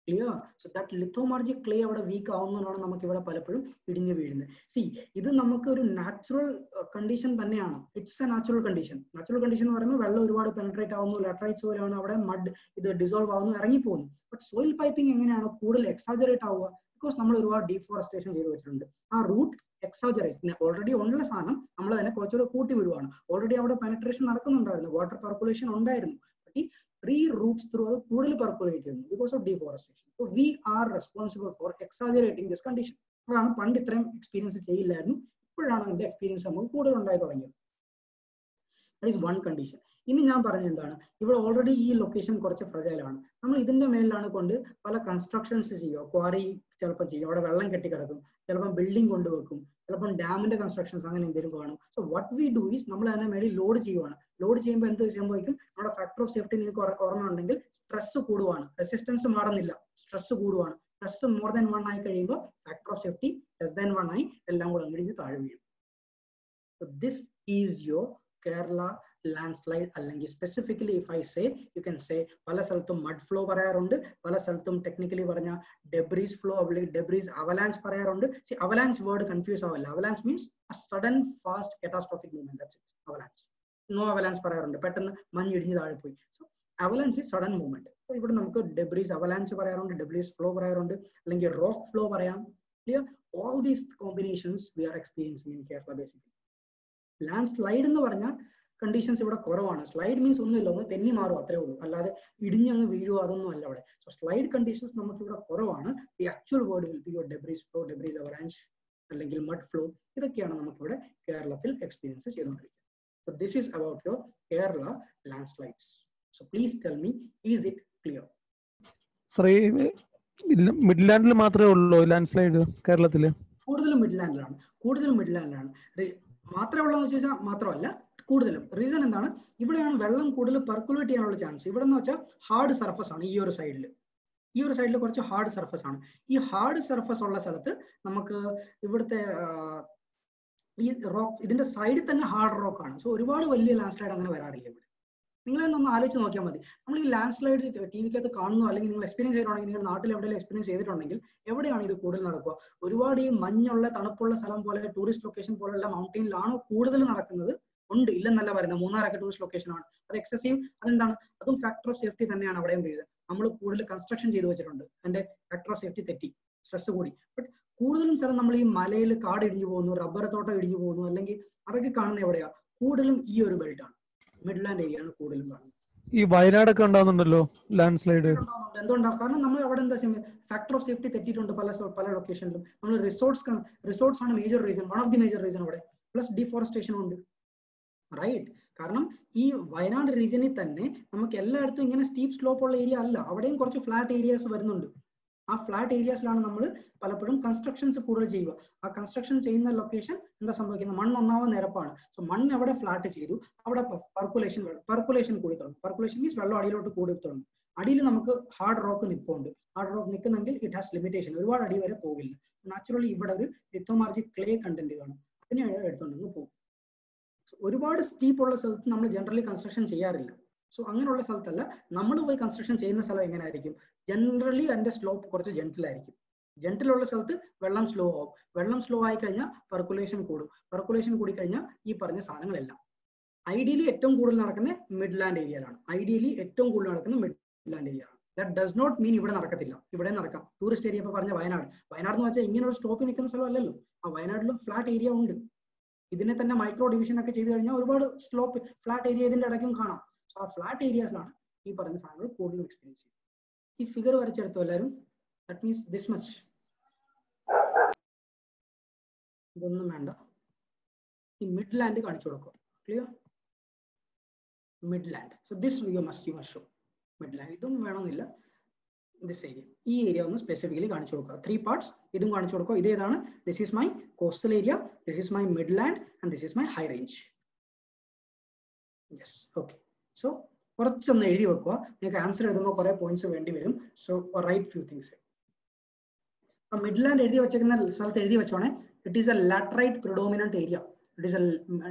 ക്ലിയർ? സോ ദാറ്റ് ലിത്തോമാർജിക് ക്ലേ അവിടെ വീക്ക് ആവുന്നതാണ് നമുക്ക് ഇവിടെ പലപ്പോഴും ഇടിഞ്ഞു വീഴുന്നത്. സി, ഇത് നമുക്ക് ഒരു നാച്ചുറൽ കണ്ടീഷൻ തന്നെയാണ്. It's A natural condition. Natural condition എന്ന് പറയുമ്പോൾ വെള്ളം ഒരുപാട് പെനട്രേറ്റ് ആവുന്നു, ലാറ്ററൈറ്റ്സ് പോലെയാണ് അവിടെ മഡ് ഇത് ഡിസോൾവ് ആവുന്നു, ഇറങ്ങിപ്പോകുന്നു. ബട്ട് സോയിൽ പൈപ്പിംഗ് എങ്ങനെയാണ് കൂടുതൽ എക്സാജറേറ്റ് ആവുക, ബിക്കോസ് നമ്മൾ ഒരുപാട് ഡീഫോറസ്റ്റേഷൻ ചെയ്ത് വെച്ചിട്ടുണ്ട്. ആ റൂട്ട് എക്സാജറേറ്റ്, ഓൾറെഡി ഉള്ള സാധനം നമ്മൾ അതിനെ കുറച്ചുകൂടെ കൂട്ടി വിടുവാണ്. ഓൾറെഡി അവിടെ പെനട്രേഷൻ നടക്കുന്നുണ്ടായിരുന്നു, വാട്ടർ പെർക്കുലേഷൻ ഉണ്ടായിരുന്നു. Re-roots through അത് കൂടുതൽ പെർക്കുലേറ്റ് ചെയ്യുന്നു because of deforestation. So we are responsible for exaggerating this condition. അതാണ് പണ്ട് ഇത്രയും എക്സ്പീരിയൻസ് ചെയ്യില്ലായിരുന്നു, ഇപ്പോഴാണ് അതിന്റെ എക്സ്പീരിയൻസ് നമുക്ക് കൂടുതൽ ഉണ്ടായി തുടങ്ങിയത്. That is one condition. ഇനി ഞാൻ പറഞ്ഞ എന്താണ്, ഇവിടെ ഓൾറെഡി ഈ ലൊക്കേഷൻ കുറച്ച് ഫ്രജൈലാണ്. നമ്മൾ ഇതിന്റെ മേലിലാണ് കൊണ്ട് പല കൺസ്ട്രക്ഷൻസ് ചെയ്യുക, ക്വാറി ചിലപ്പോൾ ചെയ്യും, അവിടെ വെള്ളം കെട്ടിക്കിടക്കും, ചിലപ്പോൾ ബിൽഡിംഗ് കൊണ്ടുവെക്കും, ചിലപ്പോൾ ഡാമിന്റെ കൺസ്ട്രക്ഷൻസ് അങ്ങനെ എന്തെങ്കിലും കാണും. So what we do is നമ്മൾ അതിനെ മേളിൽ ലോഡ് ചെയ്യുവാണ്. ലോഡ് ചെയ്യുമ്പോൾ എന്ത് സംഭവിക്കും, നമ്മുടെ ഫാക്ടർ ഓഫ് സേഫ്റ്റി നിങ്ങൾക്ക് ഓർമ്മ ഉണ്ടെങ്കിൽ സ്ട്രെസ് കൂടുവാണ്, റെസിസ്റ്റൻസ് മാറുന്നില്ല, സ്ട്രെസ് കൂടുവാണ്. സ്ട്രെസ് മോർ ദാൻ 1 ആയി കഴിയുമ്പോൾ factor of safety less than 1 ആയി എല്ലാം കൂടെ അങ്ങടിഞ്ഞ് താഴെ വീഴും. So this is your Kerala landslide. അല്ലെങ്കിൽ specifically if I say, you can say പല സ്ഥലത്തും mud flow പറയാറുണ്ട്, പല സ്ഥലത്തും ടെക്നിക്കലി പറഞ്ഞ debris flow അല്ലെങ്കിൽ debris avalanche പറയാറുണ്ട്. See, avalanche word confuse ആവല്ല. Avalanche means a sudden fast catastrophic movement. That's it. Avalanche. No avalanche പറയാറുണ്ട്, പെട്ടെന്ന് മഞ്ഞ് ഇടിഞ്ഞ് താഴെ പോയി. So avalanche is sudden movement. So ഇവിടെ നമുക്ക് debris avalanche പറയാറുണ്ട്, debris flow പറയാറുണ്ട്, അല്ലെങ്കിൽ rock flow പറയാം. Clear? All these combinations we are experiencing in Kerala basically. Land slide എന്ന് പറഞ്ഞാൽ കണ്ടീഷൻസ് ഇവിടെ കുറവാണ്. സ്ലൈഡ് മീൻസ് ഒന്നുമില്ല, ഒന്ന് തെന്നി മാറും, അത്രേ ഉള്ളൂ, അല്ലാതെ ഇടിഞ്ഞങ്ങ് വീഴുവോ അതൊന്നും അല്ല അവിടെ. സോ സ്ലൈഡ് കണ്ടീഷൻസ് നമുക്ക് ഇവിടെ കുറവാണ്. The actual word will be your debris flow, debris avalanche അല്ലെങ്കിൽ മഡ് ഫ്ലോ. ഇതൊക്കെയാണ് നമുക്കിവിടെ കേരളത്തിൽ എക്സ്പീരിയൻസ് ചെയ്തുകൊണ്ടിരിക്കുന്നത്. So this is about your Kerala landslides. So please tell me, is it clear? മിഡ്ലാൻഡിൽ മാത്രമേ ഉള്ളൂ ലാൻഡ് സ്ലൈഡ് കേരളത്തില്? കൂടുതലും മിഡ്ലാൻഡിലാണ്. മാത്രമേ ഉള്ളൂ എന്ന് വെച്ചാൽ മാത്രമല്ല, കൂടുതലും. റീസൺ എന്താണ്? ഇവിടെയാണ് വെള്ളം കൂടുതൽ പെർക്കുലേറ്റ് ചെയ്യാനുള്ള ചാൻസ്. ഇവിടെ എന്ന് വെച്ചാൽ ഹാർഡ് സർഫസ് ആണ്. ഈ ഒരു സൈഡിൽ കുറച്ച് ഹാർഡ് സർഫസ് ആണ്. ഈ ഹാർഡ് സർഫസ് ഉള്ള സ്ഥലത്ത് നമുക്ക് ഇവിടുത്തെ ഈ റോക്ക്, ഇതിന്റെ സൈഡിൽ തന്നെ ഹാർഡ് റോക്ക് ആണ്. സോ ഒരുപാട് വലിയ ലാൻഡ് സ്ലൈഡ് അങ്ങനെ വരാറില്ല ഇവിടെ. നിങ്ങൾ ഒന്ന് ആലോചിച്ച് നോക്കിയാൽ മതി. നമ്മൾ ഈ ലാൻഡ് സ്ലൈഡ് ടി വിക്കകത്ത് കാണുന്നു, അല്ലെങ്കിൽ നിങ്ങൾ എക്സ്പീരിയൻസ് ചെയ്തിട്ടുണ്ടെങ്കിൽ, നിങ്ങൾ നാട്ടിൽ എവിടെയെങ്കിലും എക്സ്പീരിയൻസ് ചെയ്തിട്ടുണ്ടെങ്കിൽ, എവിടെയാണ് ഇത് കൂടുതൽ നടക്കുക? ഒരുപാട് ഈ മഞ്ഞുള്ള തണുപ്പുള്ള സ്ഥലം പോലെ, ടൂറിസ്റ്റ് ലൊക്കേഷൻ പോലുള്ള മൗണ്ടെയിനിലാണോ കൂടുതൽ നടക്കുന്നത്? ഉണ്ട്, ഇല്ലെന്നല്ല പറയുന്നത്. മൂന്നാറൊക്കെ ടൂറിസ്റ്റ് ലൊക്കേഷൻ ആണ്. അത് എക്സസീവ്. അതെന്താണ്? അതും ഫാക്ടർ ഓഫ് സേഫ്റ്റി തന്നെയാണ് അവിടെയും റീസൺ. നമ്മൾ കൂടുതൽ കൺസ്ട്രക്ഷൻ ചെയ്തു വെച്ചിട്ടുണ്ട്, അതിന്റെ ഫാക്ടർ ഓഫ് സേഫ്റ്റി തെറ്റി, സ്ട്രെസ് കൂടി. ബട്ട് കൂടുതലും സ്ഥലം നമ്മൾ ഈ മലയിൽ കാട് ഇടിഞ്ഞു പോകുന്നു, റബ്ബർ തോട്ടം ഇടിഞ്ഞു പോകുന്നു, അല്ലെങ്കിൽ അതൊക്കെ കാണുന്നത് എവിടെയാ? കൂടുതലും ഈ ഒരു ബെൽറ്റ് ആണ്, മിഡ്ലാൻഡ് ഏരിയ ആണ് കൂടുതലും കാണുന്നത്. ഈ വയനാടൊക്കെ ഉണ്ടാവുന്നുണ്ടല്ലോ ലാൻഡ് സ്ലൈഡ്. എന്തുകൊണ്ടാണ്? കാരണം നമ്മൾ അവിടെ എന്താ ഫാക്ടർ ഓഫ് സേഫ്റ്റി തെറ്റിയിട്ടുണ്ട് പല ലൊക്കേഷനിലും. നമ്മൾ റിസോർട്ട്സ് ആണ് major reason, one of the major reason അവിടെ. പ്ലസ് ഡിഫോറസ്റ്റേഷനും ഉണ്ട്, റൈറ്റ്? കാരണം ഈ വയനാട് റീജിയനിൽ തന്നെ നമുക്ക് എല്ലായിടത്തും ഇങ്ങനെ സ്റ്റീപ്പ് സ്ലോപ്പ് ഉള്ള ഏരിയ അല്ല. അവിടെയും കുറച്ച് ഫ്ലാറ്റ് ഏരിയാസ് വരുന്നുണ്ട്. ആ ഫ്ലാറ്റ് ഏരിയാസിലാണ് നമ്മൾ പലപ്പോഴും കൺസ്ട്രക്ഷൻസ് കൂടുതൽ ചെയ്യുക. ആ കൺസ്ട്രക്ഷൻ ചെയ്യുന്ന ലൊക്കേഷൻ എന്താ സംഭവിക്കുന്നത്? മണ്ണ് ഒന്നാമത് നിരപ്പാണ്. സോ മണ്ണ് എവിടെ ഫ്ലാറ്റ് ചെയ്തു, അവിടെ പെർക്കുലേഷൻ കൂടി തുടങ്ങും. പെർക്കുലേഷൻ മീൻസ് വെള്ളം അടിയിലോട്ട് കൂടി തുടങ്ങും. അടിയിൽ നമുക്ക് ഹാർഡ് റോക്ക് നിൽപ്പുണ്ട്. ഹാർഡ് റോക്ക് നിൽക്കുന്നെങ്കിൽ ഇറ്റ് ഹാസ് ലിമിറ്റേഷൻ, ഒരുപാട് അടി വരെ പോകില്ല. നാച്ചുറലി ഇവിടെ ഒരു ലിത്തോമാർജി ക്ലേ കണ്ടന്റ് കാണും, അതിനെ എടുത്തുകൊണ്ടെങ്കിൽ പോകും. ഒരുപാട് സ്റ്റീപ്പ് ഉള്ള സ്ഥലത്ത് നമ്മൾ ജനറലി കൺസ്ട്രക്ഷൻ ചെയ്യാറില്ല. സോ അങ്ങനെയുള്ള സ്ഥലത്തല്ല നമ്മൾ പോയി കൺസ്ട്രക്ഷൻ ചെയ്യുന്ന സ്ഥലം എങ്ങനെയായിരിക്കും? ജനറലി അതിന്റെ സ്ലോപ്പ് കുറച്ച് ജെന്റിലായിരിക്കും. ജെന്റിലുള്ള സ്ഥലത്ത് വെള്ളം സ്ലോ ആവും. വെള്ളം സ്ലോ ആയി കഴിഞ്ഞാൽ പെർക്കുലേഷൻ കൂടും. പെർക്കുലേഷൻ കൂടി കഴിഞ്ഞാൽ ഈ പറഞ്ഞ സാധനങ്ങളെല്ലാം ഐഡിയലി ഏറ്റവും കൂടുതൽ നടക്കുന്ന മിഡ്ലാൻഡ് ഏരിയയിലാണ്. ദാറ്റ് ഡസ് നോട്ട് മീൻ ഇവിടെ നടക്കത്തില്ല, ഇവിടെ നടക്കാം. ടൂറിസ്റ്റ് ഏരിയ ഇപ്പൊ പറഞ്ഞ വയനാട് എന്ന് വെച്ചാൽ ഇങ്ങനെ ഒരു സ്റ്റോപ്പിൽ നിൽക്കുന്ന സ്ഥലമല്ലല്ലോ. ആ വയനാട്ടിലും ഫ്ലാറ്റ് ഏരിയ ഉണ്ട്. ഇതിനെ തന്നെ മൈക്രോ ഡിവിഷൻ ഒക്കെ ചെയ്ത് കഴിഞ്ഞാൽ ഒരുപാട് സ്ലോപ്പ് ഫ്ലാറ്റ് ഏരിയ ഇതിന്റെ ഇടയ്ക്കും കാണാം. സോ ആ ഫ്ലാറ്റ് ഏരിയാസിലാണ് ഈ പറഞ്ഞ സാധനങ്ങൾ കൂടുതലും എക്സ്പീരിയൻസ് ചെയ്യുന്നത്. ഈ ഫിഗർ വരച്ചെടുത്തോ എല്ലാവരും? That means this much. ഇതൊന്നും വേണ്ട. ഈ മിഡ്ലാൻഡ് കാണിച്ചു കൊടുക്കുക. Clear? Midland. So this you must show midland. ഇതും വേണമെന്നില്ല. ദിസ് ഏരിയ, ഈ ഏരിയ ഒന്ന് സ്പെസിഫിക്കലി കാണിച്ചു കൊടുക്കുക. 3 parts ഇതും കാണിച്ചു കൊടുക്കുക. ഇതേതാണ്? This is my coastal area, this is my midland and this is my high range. Yes, okay. So കുറച്ചൊന്ന് എഴുതി വെക്കുക. നിങ്ങൾക്ക് ആൻസർ എഴുതുമ്പോൾ കുറെ പോയിന്റ്സ് വേണ്ടി വരും. So write few things. Midland എഴുതി വെച്ചേക്കുന്ന സ്ഥലത്ത് എഴുതി വെച്ചോണേ, it is a laterite predominant area. It is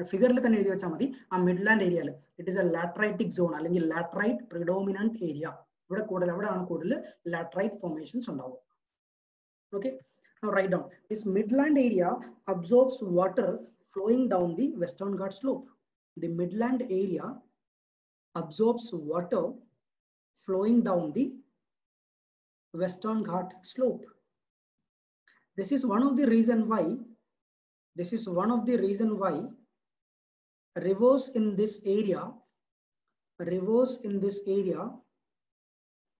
a ഫിഗറിൽ തന്നെ എഴുതി വെച്ചാൽ മതി. ആ മിഡ്ലാൻഡ് ഏരിയയിൽ it is a lateritic zone അല്ലെങ്കിൽ ലാറ്ററൈറ്റ് പ്രിഡോമിനന്റ് ഏരിയ. അവിടെയാണ് കൂടുതൽ ലാറ്ററൈറ്റ് ഫോർമേഷൻസ് ഉണ്ടാവുക. Okay, now write down this midland area absorbs water flowing down the Western Ghat slope. The midland area absorbs water flowing down the Western Ghat slope. This is one of the reason why rivers in this area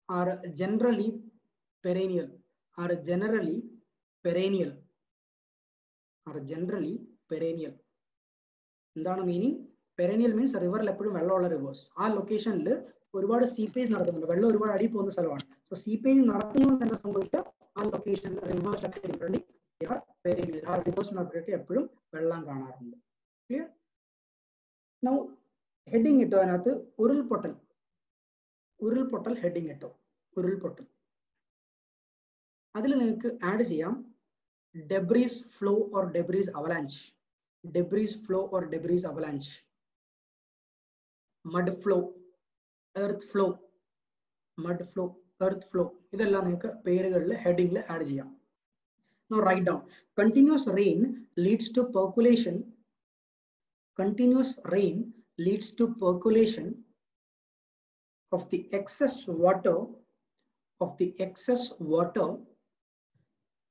are generally perennial. എന്താണ് meaning? പെരേനിയൽ means റിവറിൽ എപ്പോഴും വെള്ളമുള്ള reverse. ആ ലൊക്കേഷനിൽ ഒരുപാട് seepage നടക്കുന്നുണ്ട്. വെള്ളം ഒരുപാട് അടി പോകുന്ന സ്ഥലമാണ്. സോ സീപ്പേജ് നടക്കുന്നതുകൊണ്ട് എന്താ സംഭവിക്കുക? ആ ലൊക്കേഷനിൽ റിവേഴ്സ് ഒക്കെ പെരേനിയൽ. ആ റിവേഴ്സിനൊക്കെ എപ്പോഴും വെള്ളം കാണാറുണ്ട്. ക്ലിയർ? നൗ ഹെഡിങ് ഇട്ടോ അതിനകത്ത് ഉരുൾപൊട്ടൽ ഹെഡിങ് ഇട്ടോ. ഉരുൾപൊട്ടൽ അതിൽ നിങ്ങൾക്ക് ആഡ് ചെയ്യാം debris flow or debris avalanche. Mud flow, earth flow, ഇതെല്ലാം നിങ്ങൾക്ക് പേരുകളിൽ ഹെഡിങ്ങിൽ ആഡ് ചെയ്യാം. Now write down continuous rain leads to percolation of the excess water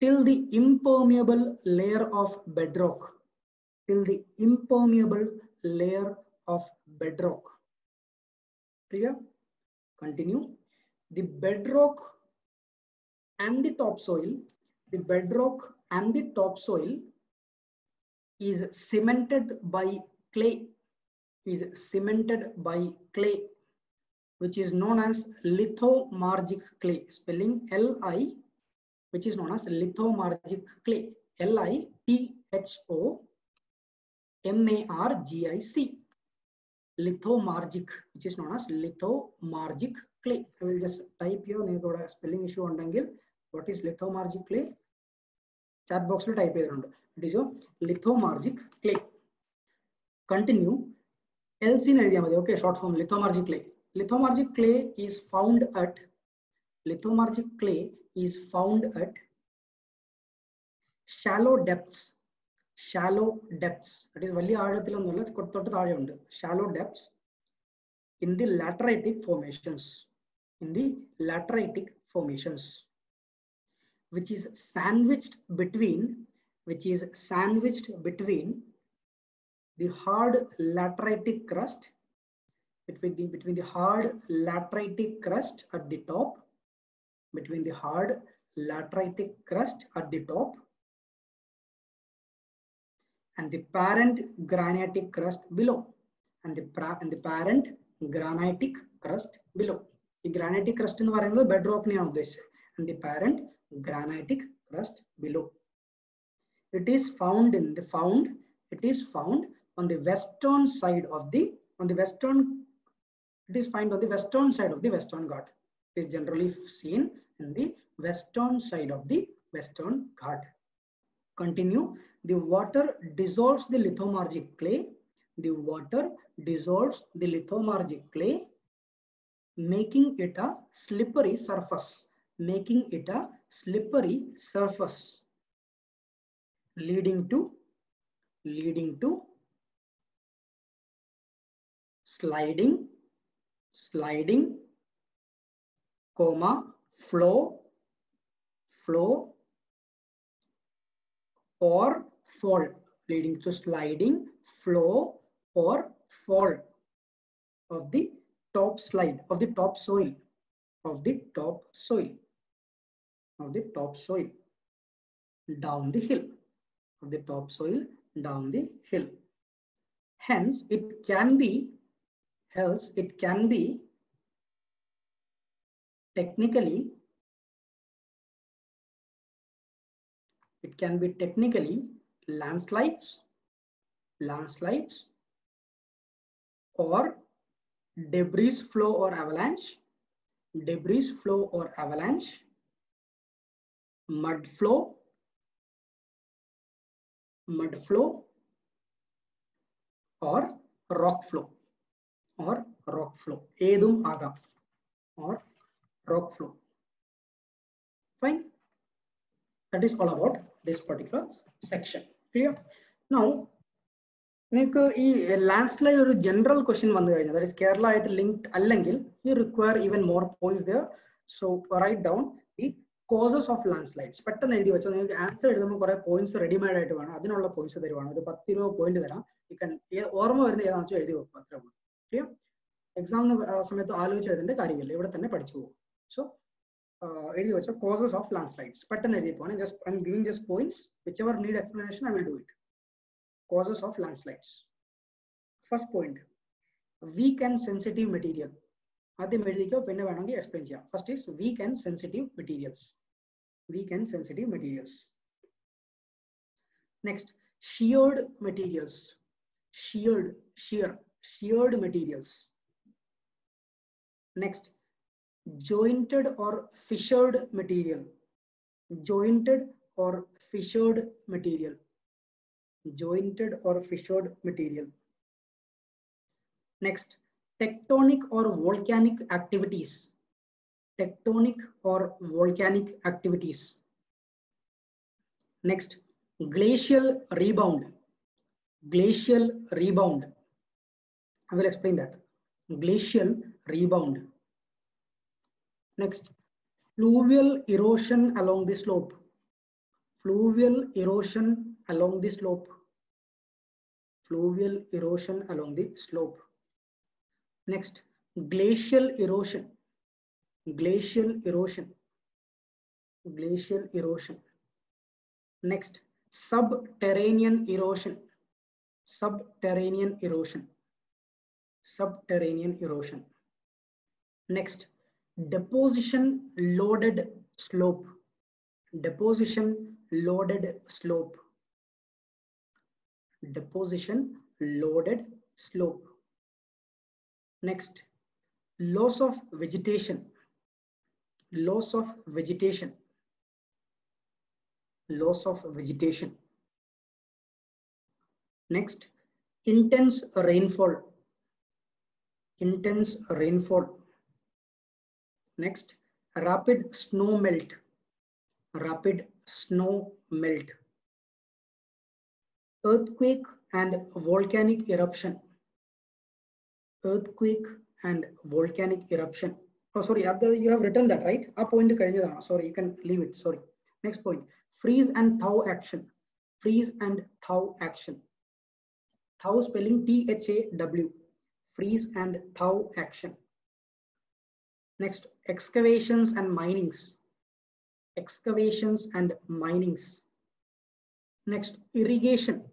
till the impermeable layer of bedrock. Clear? Continue. The bedrock and the topsoil is cemented by clay, which is known as lithomargic clay. Spelling LITHOMARGIC. which is known as lithomargic clay. Lithomargic. Lithomargic, which is known as lithomargic clay. I will just type here. You spelling issue on what is lithomargic clay? Chat box will type it. It is a lithomargic clay. Continue. LC okay, short form lithomargic clay. Lithomargic clay is found at shallow depths. That is shallow depths in the lateritic formations. Which is sandwiched between the hard lateritic crust, between the hard lateritic crust at the top, and the parent granitic crust below, and the parent granitic crust below. The granitic crust in the bedrock and the parent granitic crust below. It is found on the western side of the Western Ghat. It is generally seen in the western side of the Western Ghat. Continue. The water dissolves the lithomargic clay. Making it a slippery surface. Leading to sliding, flow or fall. Leading to sliding, flow or fall of the top soil down the hill. Hence it can be technically landslides or debris flow or avalanche, mud flow or rock flow. Edum aga or rock flow. Fine. That is all about this particular section. Clear? Now, landslide or general question that is Kerala linked allengil, you require even more points there. So write down the causes of landslides. Answer points ready made points point. You can clear? Exam so causes of landslides. I'm giving just points. Whichever need explanation, I will do it. Causes of landslides. First point, weak and sensitive material. First is weak and sensitive materials. Next, sheared materials. Sheared materials. Next, jointed or fissured material. Next, tectonic or volcanic activities. Next, glacial rebound. I will explain that. Glacial rebound. Next, fluvial erosion along the slope. Next, glacial erosion. Next, subterranean erosion. Next, deposition loaded slope. deposition loaded slope. Deposition loaded slope. Next, loss of vegetation. Loss of vegetation. Loss of vegetation. Next, intense rainfall. Intense rainfall. Next, rapid snow melt. Rapid snow melt. Earthquake and volcanic eruption. Earthquake and volcanic eruption. Oh, sorry, you have written that, right? A point. Sorry, you can leave it. Sorry. Next point. Freeze and thaw action. Freeze and thaw action. Thaw spelling T-H-A-W. Freeze and thaw action. Next, excavations and minings. Excavations and minings. Next, irrigation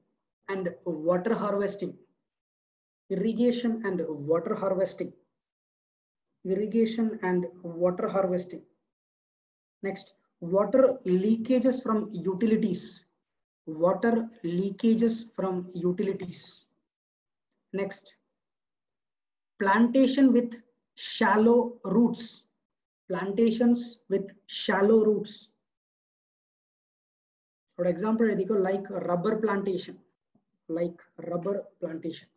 and water harvesting. Irrigation and water harvesting. Irrigation and water harvesting. Next, water leakages from utilities. Water leakages from utilities. Next, plantation with shallow roots. Plantations with shallow roots. For example, like rubber plantation. Like rubber plantation.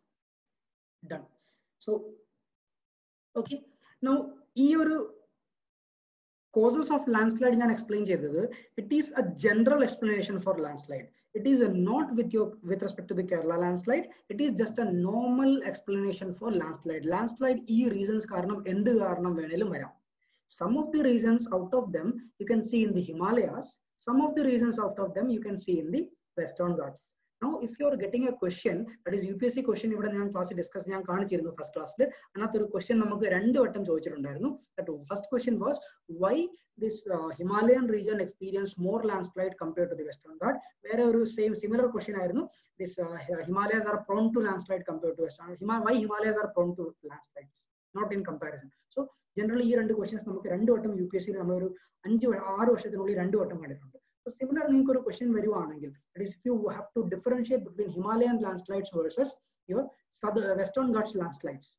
Done. So, okay. Now, here causes of landslide I explained. It is a general explanation for landslide. It is not with respect to the Kerala landslide. It is just a normal explanation for landslide. Landslide reasons karanam endu karanam venelum varam. Some of the reasons out of them you can see in the Himalayas. Some of the reasons out of them you can see in the Western Ghats. Now, if you are getting a question, that is UPSC question, even class discuss first class. Another question that first question was why this Himalayan region experienced more landslide compared to the Western Ghat. Where similar question this Himalayas are prone to landslide compared to Western. Why Himalayas are prone to landslides? Not in comparison. So generally here two questions UPSC So similar question that is if you have to differentiate between Himalayan landslides versus your southern Western Ghats landslides.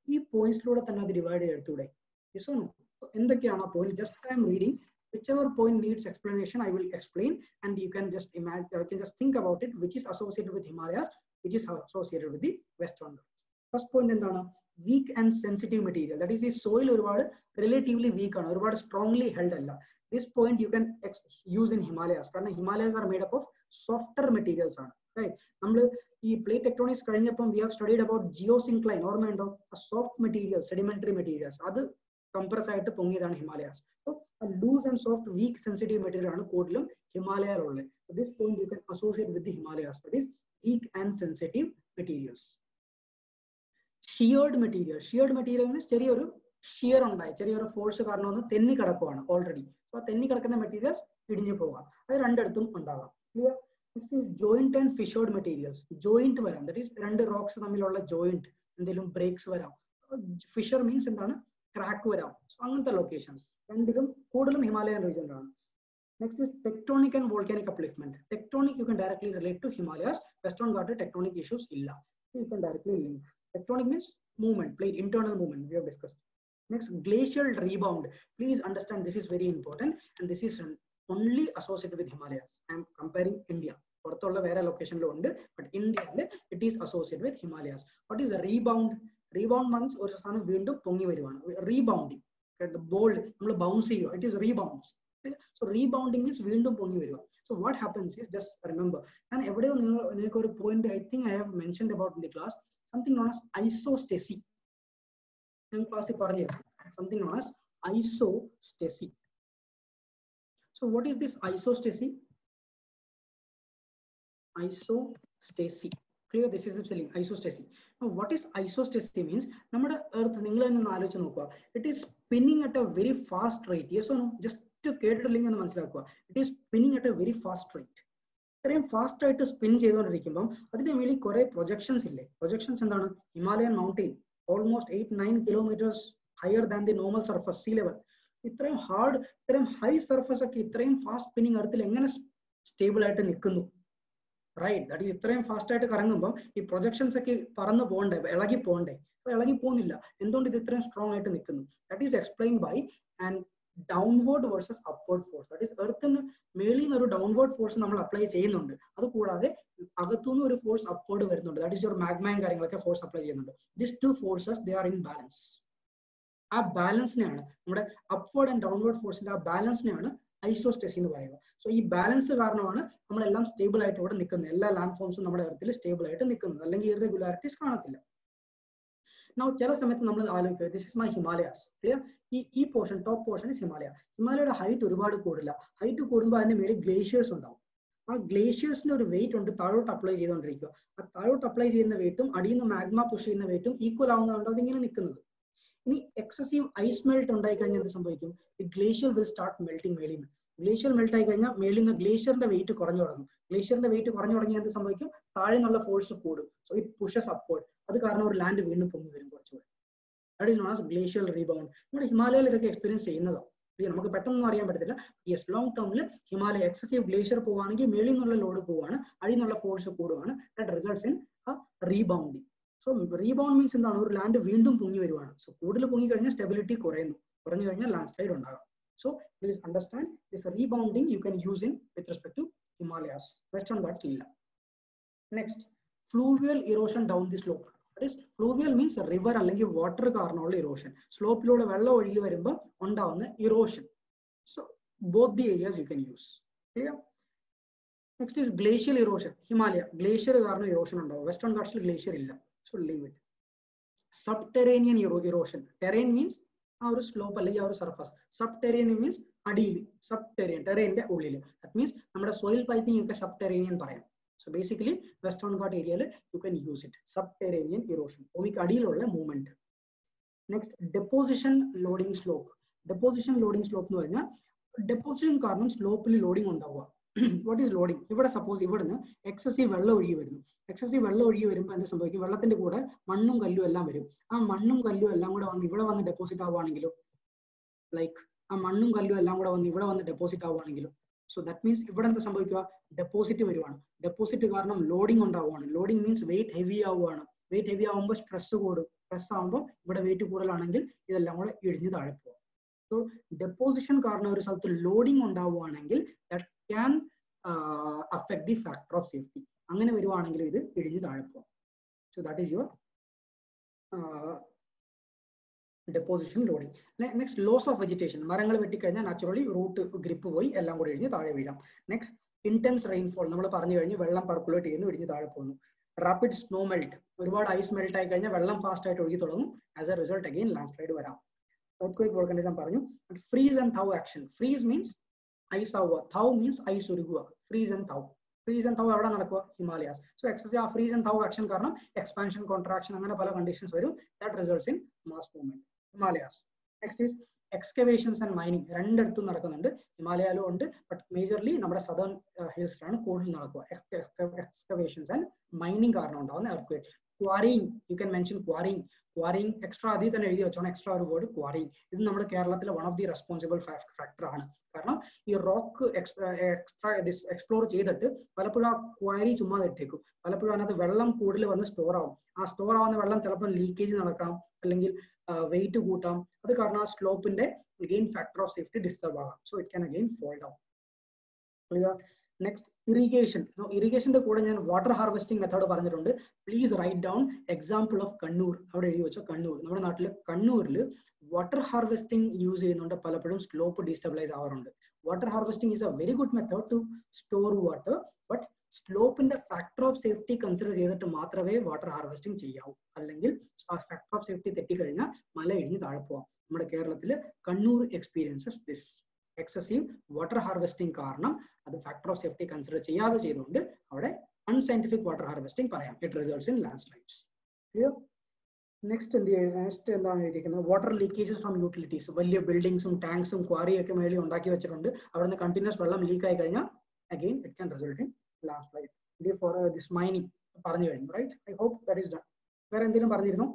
These points divided today. Yes or no? So in the point, just I am reading. Whichever point needs explanation, I will explain, and you can just imagine, you can just think about it, which is associated with Himalayas, which is associated with the Western Ghats. First point is weak and sensitive material. That is, the soil relatively weak and strongly held. This point you can use in Himalayas. Because Himalayas are made up of softer materials. Right? Plate tectonics, we have studied about geosyncline or soft materials, sedimentary materials. That's compressed Himalayas. So a loose and soft, weak, sensitive material is Himalaya. So this point you can associate with the Himalayas. That is weak and sensitive materials. Sheared material. Sheared material means shear on force already. So tenni kadakkunna materials idinju poga. Adu rendaduthum undaga. Clear? Next is joint and fissured materials. Joint varam. That is rendu rocks thammilulla joint. Endelum breaks varam. Fissure means endana crack varam. So angantha locations. Rendilum koodalum Himalayan region aanu. Next is tectonic and volcanic upliftment. Tectonic you can directly relate to Himalayas. Western Ghats tectonic issues illa. You can directly link. Tectonic means movement, plate internal movement we have discussed. Next, glacial rebound. Please understand this is very important, and this is only associated with Himalayas. I am comparing India. Location but India it is associated with Himalayas. What is a rebound? Rebound means rebounding. The bold, bounce it is rebounds. So rebounding is so what happens is, just remember, and every point I think I have mentioned about in the class, something known as isostasy. Something known as isostasy. So what is this isostasy? Isostasy. Clear? This is the spelling, isostasy. Now what is isostasy means? Earth, it is spinning at a very fast rate. Yes or no? Just to cater to it is spinning at a very fast rate. Fast rate to spin projections. Projections in Himalayan mountain, almost 8-9 kilometers higher than the normal surface sea level. ഇത്രയും hard, ഇത്രയും high surface ഒക്കെ ഇത്രയും fast spinning എർത്തിൽ എങ്ങനെ stable ആയിട്ട് നിൽക്കുന്നു? Right, that is ഇത്രയും fast ആയിട്ട് കറങ്ങുമ്പോൾ ഈ പ്രൊജക്ഷൻസ് ഒക്കെ പറന്ന് പോകണ്ടേ, ഇളകി പോകണ്ടേ? അപ്പൊ ഇളകി പോകുന്നില്ല. എന്തുകൊണ്ട് ഇത് ഇത്രയും സ്ട്രോങ് ആയിട്ട് നിൽക്കുന്നു? That is explain by and downward versus upward force. That is എർത്തിന് മേളിൽ നിന്ന് ഒരു ഡൗൺവേർഡ് ഫോഴ്സ് നമ്മൾ അപ്ലൈ ചെയ്യുന്നുണ്ട്. അത് കൂടാതെ അകത്തുനിന്ന് ഒരു ഫോഴ്സ് അപ്വേർഡ് വരുന്നുണ്ട്. ദാറ്റ് ഈസ് യുവർ മാഗ്മയും കാര്യങ്ങളൊക്കെ ഫോഴ്സ് അപ്ലൈ ചെയ്യുന്നുണ്ട്. This to forces they are in balance. ആ ബാലൻസിനെയാണ് നമ്മുടെ അപ്വേർഡ് ആൻഡ് ഡൗൺവേർഡ് ഫോഴ്സിന്റെ ആ ബാലൻസിനെയാണ് ഐസോസ്റ്റെസി എന്ന് പറയുക. സോ ഈ ബാലൻസ് കാരണമാണ് നമ്മളെല്ലാം സ്റ്റേബിൾ ആയിട്ട് ഇവിടെ നിൽക്കുന്നത്. എല്ലാ ലാൻഡ് ഫോംസും നമ്മുടെ എർത്തിൽ സ്റ്റേബിൾ ആയിട്ട് നിൽക്കുന്നത്, അല്ലെങ്കിൽ ഇറഗുലാരിറ്റീസ് കാണത്തില്ല. ചില സമയത്ത് നമ്മൾ ആലോചിക്കുക, this is my Himalayas. Clear? ഈ portion, top portion is Himalaya. ഹിമാലയയുടെ ഹൈറ്റ് ഒരുപാട് കൂടില്ല. ഹൈറ്റ് കൂടുമ്പോൾ അതിന്റെ മേളിൽ ഗ്ലേഷ്യേഴ്സ് ഉണ്ടാവും. ആ ഗ്ലേഷ്യേഴ്സിന്റെ ഒരു വെയിറ്റ് ഉണ്ട് താഴോട്ട് അപ്ലൈ ചെയ്തുകൊണ്ടിരിക്കുക. ആ താഴോട്ട് അപ്ലൈ ചെയ്യുന്ന വെയിറ്റും അടിയിൽ നിന്ന് മാഗ്മ പുഷ് ചെയ്യുന്ന വെയിറ്റും ഈക്വൽ ആവുന്നതുകൊണ്ട് അതിങ്ങനെ നിൽക്കുന്നത്. ഇനി എക്സസീവ് ഐസ് മെൽറ്റ് ഉണ്ടായി കഴിഞ്ഞാൽ എന്ത് സംഭവിക്കും? ഈ ഗ്ലേഷ്യർ വിൽ സ്റ്റാർട്ട് മെൽറ്റിംഗ് മേളിൽ നിന്ന്. ഗ്ലേഷ്യർ മെൽറ്റ് ആയി കഴിഞ്ഞാൽ മേളിൽ നിന്ന് ഗ്ലേഷ്യറിന്റെ വെയിറ്റ് കുറഞ്ഞു തുടങ്ങും. ഗ്ലേഷ്യറിന്റെ വെയിറ്റ് കുറഞ്ഞു തുടങ്ങിയാൽ എന്ത് സംഭവിക്കും? താഴെ നിന്നുള്ള ഫോഴ്സ് കൂടും. So it pushes upward. അത് കാരണം ഒരു ലാൻഡ് വീണ്ടും പൊങ്ങി വരും കുറച്ചുകൂടെ. That is known as glacial rebound. നമ്മുടെ ഹിമാലയയിൽ ഇതൊക്കെ എക്സ്പീരിയൻസ് ചെയ്യുന്നതാണ്. നമുക്ക് പെട്ടെന്നൊന്നും അറിയാൻ പറ്റത്തില്ല. യെസ്, ലോങ് ടേമിൽ ഹിമാലയ എക്സസീവ് ഗ്ലേഷ്യർ പോവുകയാണെങ്കിൽ മേളിൽ നിന്നുള്ള ലോഡ് പോവുകയാണ്, അടിയിൽ നിന്നുള്ള ഫോഴ്സ് കൂടുകയാണ്. That results in rebounding. So rebound means എന്താണ്? ഒരു ലാൻഡ് വീണ്ടും പൊങ്ങി വരുവാണ്. സോ കൂടുതൽ പൊങ്ങി കഴിഞ്ഞാൽ സ്റ്റെബിലിറ്റി കുറയുന്നു, കുറഞ്ഞു കഴിഞ്ഞാൽ ലാൻഡ് സ്ലൈഡ് ഉണ്ടാകാം. So please understand this rebounding you can use in with respect to Himalayas. Western Ghats illa. Next, fluvial erosion down the slope. That is, fluvial means river allengi water karanammulla erosion. Slope lode vellam ozhigi varumba undavunna erosion. So both the areas you can use. Clear? Next is glacial erosion. Himalaya glacier karanam erosion undavu. Western Ghats il glacier illa. So leave it. Subterranean erosion. Terrain means ആ ഒരു slope അല്ലെങ്കിൽ ആ ഒരു surface. Subterranean means അടിയിൽ, subterranean, ടെറേന്റെ ഉള്ളിൽ. That means നമ്മുടെ soil piping ഒക്കെ subterranean പറയാം. സോ ബേസിക്കലി വെസ്റ്റേൺ ഘാട്ട് ഏരിയയിൽ you can use it. Subterranean erosion, ഭൂമിക്ക് അടിയിലുള്ള movement. Next, deposition loading slope. Deposition loading slope എന്ന് പറഞ്ഞാൽ ഡെപ്പോസിഷൻ കാരണം സ്ലോപ്പിൽ ലോഡിംഗ് ഉണ്ടാവുക. What is loading? ഇവിടെ സപ്പോസ് ഇവിടുന്ന് എക്സസീവ് വെള്ളം ഒഴുകി വരുന്നു. എക്സസീവ് വെള്ളം ഒഴുകി വരുമ്പോൾ എന്ത് സംഭവിക്കും? വെള്ളത്തിന്റെ കൂടെ മണ്ണും കല്ലും എല്ലാം വരും. ആ മണ്ണും കല്ലും എല്ലാം കൂടെ വന്ന് ഇവിടെ വന്ന് ഡെപ്പോസിറ്റ് ആവുകയാണെങ്കിലോ, ലൈക്ക് ആ മണ്ണും കല്ലും എല്ലാം കൂടെ വന്ന് ഇവിടെ വന്ന് ഡെപ്പോസിറ്റ് ആവുകയാണെങ്കിലോ, സോ ദാറ്റ് മീൻസ് ഇവിടെ എന്താ സംഭവിക്കുക? ഡെപ്പോസിറ്റ് വരുവാണ്. ഡെപ്പോസിറ്റ് കാരണം ലോഡിംഗ് ഉണ്ടാവുകയാണ്. ലോഡിംഗ് മീൻസ് വെയിറ്റ് ഹെവി ആവുകയാണ്. വെയിറ്റ് ഹെവി ആവുമ്പോൾ സ്ട്രെസ് കൂടും. സ്ട്രെസ് ആവുമ്പോൾ ഇവിടെ വെയിറ്റ് കൂടുതലാണെങ്കിൽ ഇതെല്ലാം കൂടെ ഇടിഞ്ഞ് താഴെ പോകും. സോ ഡെപ്പോസിഷൻ കാരണം ഒരു സ്ഥലത്ത് ലോഡിംഗ് ഉണ്ടാവുകയാണെങ്കിൽ that can affect the factor of safety. അങ്ങനെ വരുവാണെങ്കിൽ ഇത് ഇടിഞ്ഞ് താഴെ പോകും. So that is your deposition loading. Next, loss of vegetation. മരങ്ങൾ വെട്ടിക്കഴിഞ്ഞാൽ നാച്ചുറലി റൂട്ട് ഗ്രിപ്പ് പോയി എല്ലാം കൂടി ഇടിഞ്ഞ് താഴെ വീഴാം. Next, intense rainfall. നമ്മൾ പറഞ്ഞു കഴിഞ്ഞ് വെള്ളം പെർക്കുലേറ്റ് ചെയ്യുന്നു, ഇടിഞ്ഞ് താഴെ പോകുന്നു. Rapid snow melt. ഒരുപാട് ഐസ് മെൽറ്റ് ആയി കഴിഞ്ഞാൽ വെള്ളം ഫാസ്റ്റ് ആയിട്ട് ഒഴുകി തുടങ്ങും. As a result again landslide വരാം. earthquake volcanism പറഞ്ഞു. Freeze and thaw action. Freeze means ice ആവുക, തൗ മീൻസ് ഐസ് ഉരുകുക. Freeze and thaw. Freeze and thaw എവിടെ നടക്കുക? ഹിമാലയാസ്. സോ എക്സസീവ് ആ ഫ്രീസ് ആൻഡ് തൗ ആക്ഷൻ കാരണം എക്സ്പാൻഷൻ, കോൺട്രാക്ഷൻ അങ്ങനെ പല കണ്ടീഷൻസ് വരും. That results in mass movement. Himalayas. Next is excavations and mining. രണ്ടിടത്തും നടക്കുന്നുണ്ട്. ഹിമാലയയിലും ഉണ്ട്, ബട്ട് മേജർലി നമ്മുടെ സദേൺ ഹിൽസിലാണ് കൂടുതൽ നടക്കുക. എക്സ്കവേഷൻസ് ആൻഡ് മൈനിങ് കാരണം ഉണ്ടാകുന്ന earthquake. Quarrying, you can mention quarrying. Quarrying extra അതിൽ തന്നെ എഴുതി വെച്ചോണം, എക്സ്ട്രാ ഒരു വേർഡ് ക്വാറിങ്. ഇത് നമ്മുടെ കേരളത്തിലെ one of the responsible factor ആണ്. കാരണം ഈ റോക്ക് എക്സ്പ്ലോർ ചെയ്തിട്ട് പലപ്പോഴും ആ ക്വാരി ചുമ്മാ ഇട്ടേക്കും. പലപ്പോഴും അതിനകത്ത് വെള്ളം കൂടുതൽ വന്ന് സ്റ്റോർ ആവും. ആ സ്റ്റോർ ആവുന്ന വെള്ളം ചിലപ്പോൾ ലീക്കേജ് നടക്കാം, അല്ലെങ്കിൽ വെയിറ്റ് കൂട്ടാം. അത് കാരണം ആ സ്ലോപ്പിന്റെ again factor of safety disturb ആകാം. So it can again fall down. Next, irrigation. So ഇറിഗേഷന്റെ കൂടെ ഞാൻ വാട്ടർ ഹാർവെസ്റ്റിംഗ് മെത്തേഡ് പറഞ്ഞിട്ടുണ്ട്. Please write down example of Kannur. അവിടെ എഴുതി വെച്ചോ കണ്ണൂർ. നമ്മുടെ നാട്ടിൽ കണ്ണൂരിൽ വാട്ടർ ഹാർവെസ്റ്റിംഗ് യൂസ് ചെയ്യുന്നുണ്ട്. പലപ്പോഴും സ്ലോപ്പ് ഡീസ്റ്റബിലൈസ് ആവാറുണ്ട്. Water harvesting is a very good method to store water, but സ്ലോപ്പിന്റെ ഫാക്ടർ ഓഫ് സേഫ്റ്റി കൺസിഡർ ചെയ്തിട്ട് മാത്രമേ വാട്ടർ ഹാർവെസ്റ്റിംഗ് ചെയ്യാവൂ. അല്ലെങ്കിൽ ആ ഫാക്ടർ ഓഫ് സേഫ്റ്റി തെറ്റിക്കഴിഞ്ഞാൽ മല ഇടിഞ്ഞ് താഴെ പോവാം. നമ്മുടെ കേരളത്തിൽ Kannur experiences this. Excessive water harvesting കാരണം അത് ഫാക്ടർ ഓഫ് സേഫ്റ്റി കൺസിഡർ ചെയ്യാതെ ചെയ്തുകൊണ്ട് അവിടെ അൺസയന്റിഫിക് വാട്ടർ ഹാർവെസ്റ്റിംഗ് പറയാം. It results in land slides. Clear? Next എന്താണ് എഴുതിയിരിക്കുന്നത്? Water leakages from utilities. വലിയ ബിൽഡിംഗ്സും ടാങ്ക്സും ക്വാറിയൊക്കെ മേളിൽ ഉണ്ടാക്കി വെച്ചിട്ടുണ്ട്. അവിടെ നിന്ന് കണ്ടിന്യൂസ് വെള്ളം ലീക്ക് ആയി കഴിഞ്ഞാൽ again it can result in landslide. For this mining പറഞ്ഞു കഴിഞ്ഞു. Right? I hope that is done. വേറെ എന്തെങ്കിലും പറഞ്ഞിരുന്നു?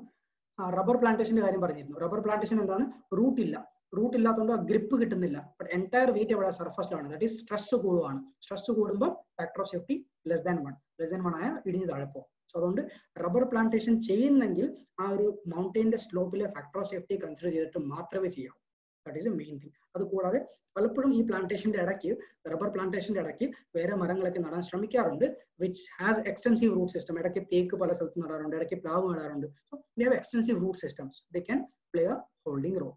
റബ്ബർ പ്ലാന്റേഷന്റെ കാര്യം പറഞ്ഞിരുന്നു. റബ്ബർ പ്ലാന്റേഷൻ എന്താണ്? റൂട്ട് ഇല്ല. റൂട്ട് ഇല്ലാത്തതുകൊണ്ട് ആ ഗ്രിപ്പ് കിട്ടുന്നില്ല. ബട്ട് എൻറ്റയർ വെയിറ്റ് എവിടെ സർഫസിലാണ്. ദാറ്റ് ഈസ് സ്ട്രെസ് കൂടുവാണ്. സ്ട്രെസ് കൂടുമ്പോൾ factor of safety less than 1 ആയ ഇടിഞ്ഞ് താഴെ പോകും. സോ അതുകൊണ്ട് റബ്ബർ പ്ലാന്റേഷൻ ചെയ്യുന്നെങ്കിൽ ആ ഒരു മൗണ്ടൈൻ്റെ സ്ലോപ്പിലെ ഫാക്ടർ ഓഫ് സേഫ്റ്റി കൺസിഡർ ചെയ്തിട്ട് മാത്രമേ ചെയ്യാവൂ. That is A main thing. അത് കൂടാതെ പലപ്പോഴും ഈ പ്ലാന്റേഷന്റെ ഇടയ്ക്ക്, റബ്ബർ പ്ലാന്റേഷന്റെ ഇടയ്ക്ക് വേറെ മരങ്ങളൊക്കെ നടാൻ ശ്രമിക്കാറുണ്ട്, which has extensive root system. ഇടയ്ക്ക് തേക്ക് പല സ്ഥലത്ത് നടാറുണ്ട്, ഇടയ്ക്ക് പ്ലാവ് നടാറുണ്ട്. So they have extensive root systems. They can play a holding role.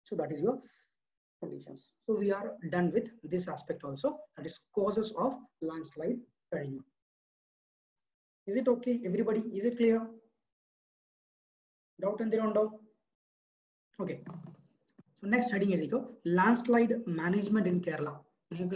So that is your conditions. So we are done with this aspect also. That is causes of landslide. Is it okay, everybody? Is it clear? Doubt and there on doubt? Okay. So next heading is landslide management in Kerala.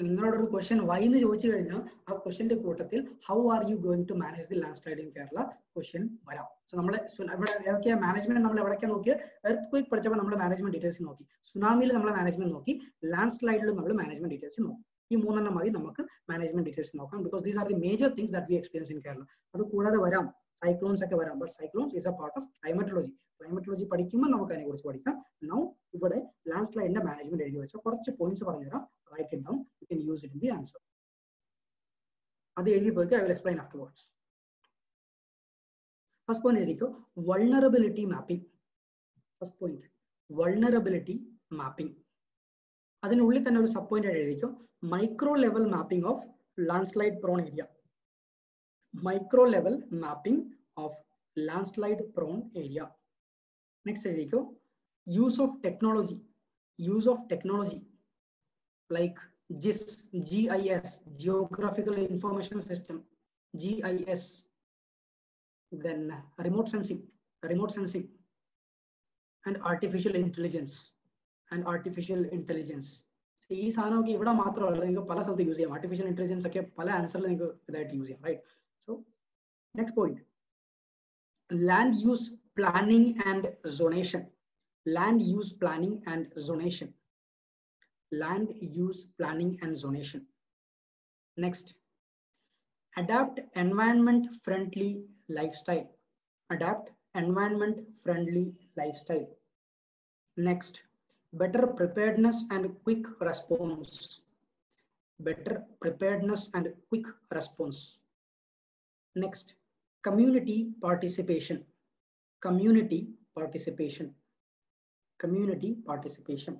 നിങ്ങളോട് ഒരു question why എന്ന് ചോദിച്ചു കഴിഞ്ഞാൽ ആ ക്വസ്റ്റ്യന്റെ കൂട്ടത്തിൽ how are you going to manage the landslide in Kerala question വരാം. So നമ്മൾ ഇവിടെ ഏതൊക്കെയാ മാനേജ്മെന്റ്, നമ്മൾ എവിടെയൊക്കെ നോക്കി, എർത്ത് ക്വേക്ക് പഠിച്ചപ്പോൾ നമ്മൾ മാനേജ്മെന്റ് ഡീറ്റെയിൽസ് നോക്കി, സുനാമിയിൽ നമ്മൾ മാനേജ്മെന്റ് നോക്കി, ലാൻഡ് സ്ലൈഡിലും നമ്മൾ മാനേജ്മെന്റ് ഡീറ്റെയിൽസ് നോക്കി. ഈ മൂന്നെണ്ണം മതി നമുക്ക് മാനേജ്മെന്റ് ഡീറ്റെയിൽസ് നോക്കാം. Because these are the major things that we experience in Kerala. അത് കൂടാതെ വരാം സൈക്ലോൺസ് ഒക്കെ വരാം. But cyclones is A part of climatology. Climatology പഠിക്കുമ്പോൾ നമുക്ക് അതിനെ കുറിച്ച് പഠിക്കാം. നൗ ഇവിടെ ലാൻഡ് സ്ലൈഡിന്റെ മാനേജ്മെന്റ് എഴുതി വെച്ചോ കുറച്ച് പോയിന്റ്സ് പറഞ്ഞുതരാം. Write it down. You can use it in the answer. I will explain afterwards. First point is vulnerability mapping. First point, vulnerability mapping. Then only then sub point is micro level mapping of landslide prone area. Micro level mapping of landslide prone area. Next is use of technology. Use of technology. Like GIS, Geographical Information System, GIS, then remote sensing, and artificial intelligence. These are not even use artificial intelligence. Answer that use, right? So next point, land use planning and zonation. Land use planning and zonation. Land use planning and zonation. Next, adapt environment friendly lifestyle. Adapt environment friendly lifestyle. Next, better preparedness and quick response. Better preparedness and quick response. Next, community participation. Community participation. Community participation.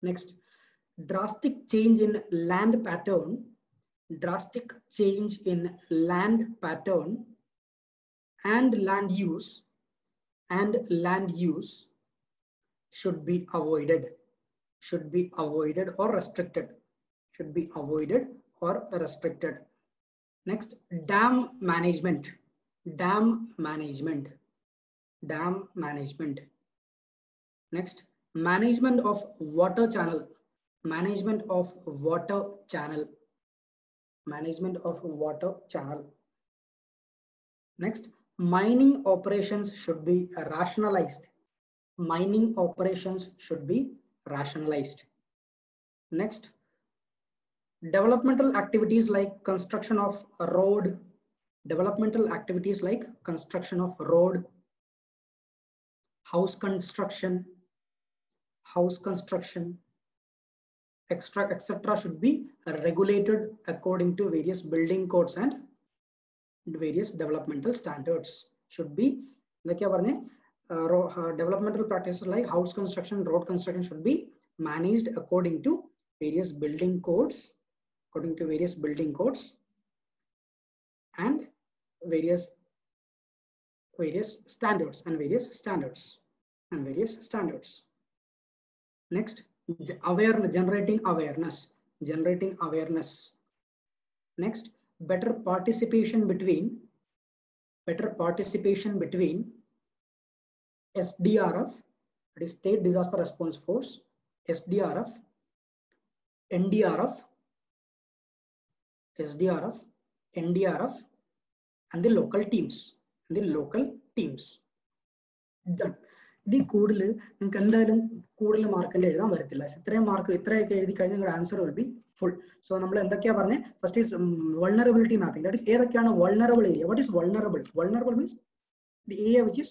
Next, drastic change in land pattern. Drastic change in land pattern and land use should be avoided. Should be avoided or restricted. Should be avoided or restricted. Next, dam management. Dam management. Dam management. Next, management of water channel. Management of water channel. Management of water channel. Next, mining operations should be rationalized. Mining operations should be rationalized. Next, developmental activities like construction of a road. Developmental activities like construction of road, house construction, etc. should be regulated according to various building codes and various developmental standards. Should be developmental practices like house construction, road construction should be managed according to various building codes, and various standards. Next, generating awareness. Next, better participation between SDRF, that is State Disaster Response Force, SDRF, NDRF, and the local teams. Done. This code mark answer will be full. So first is vulnerability mapping. That is vulnerable area. What is vulnerable? Vulnerable means the area which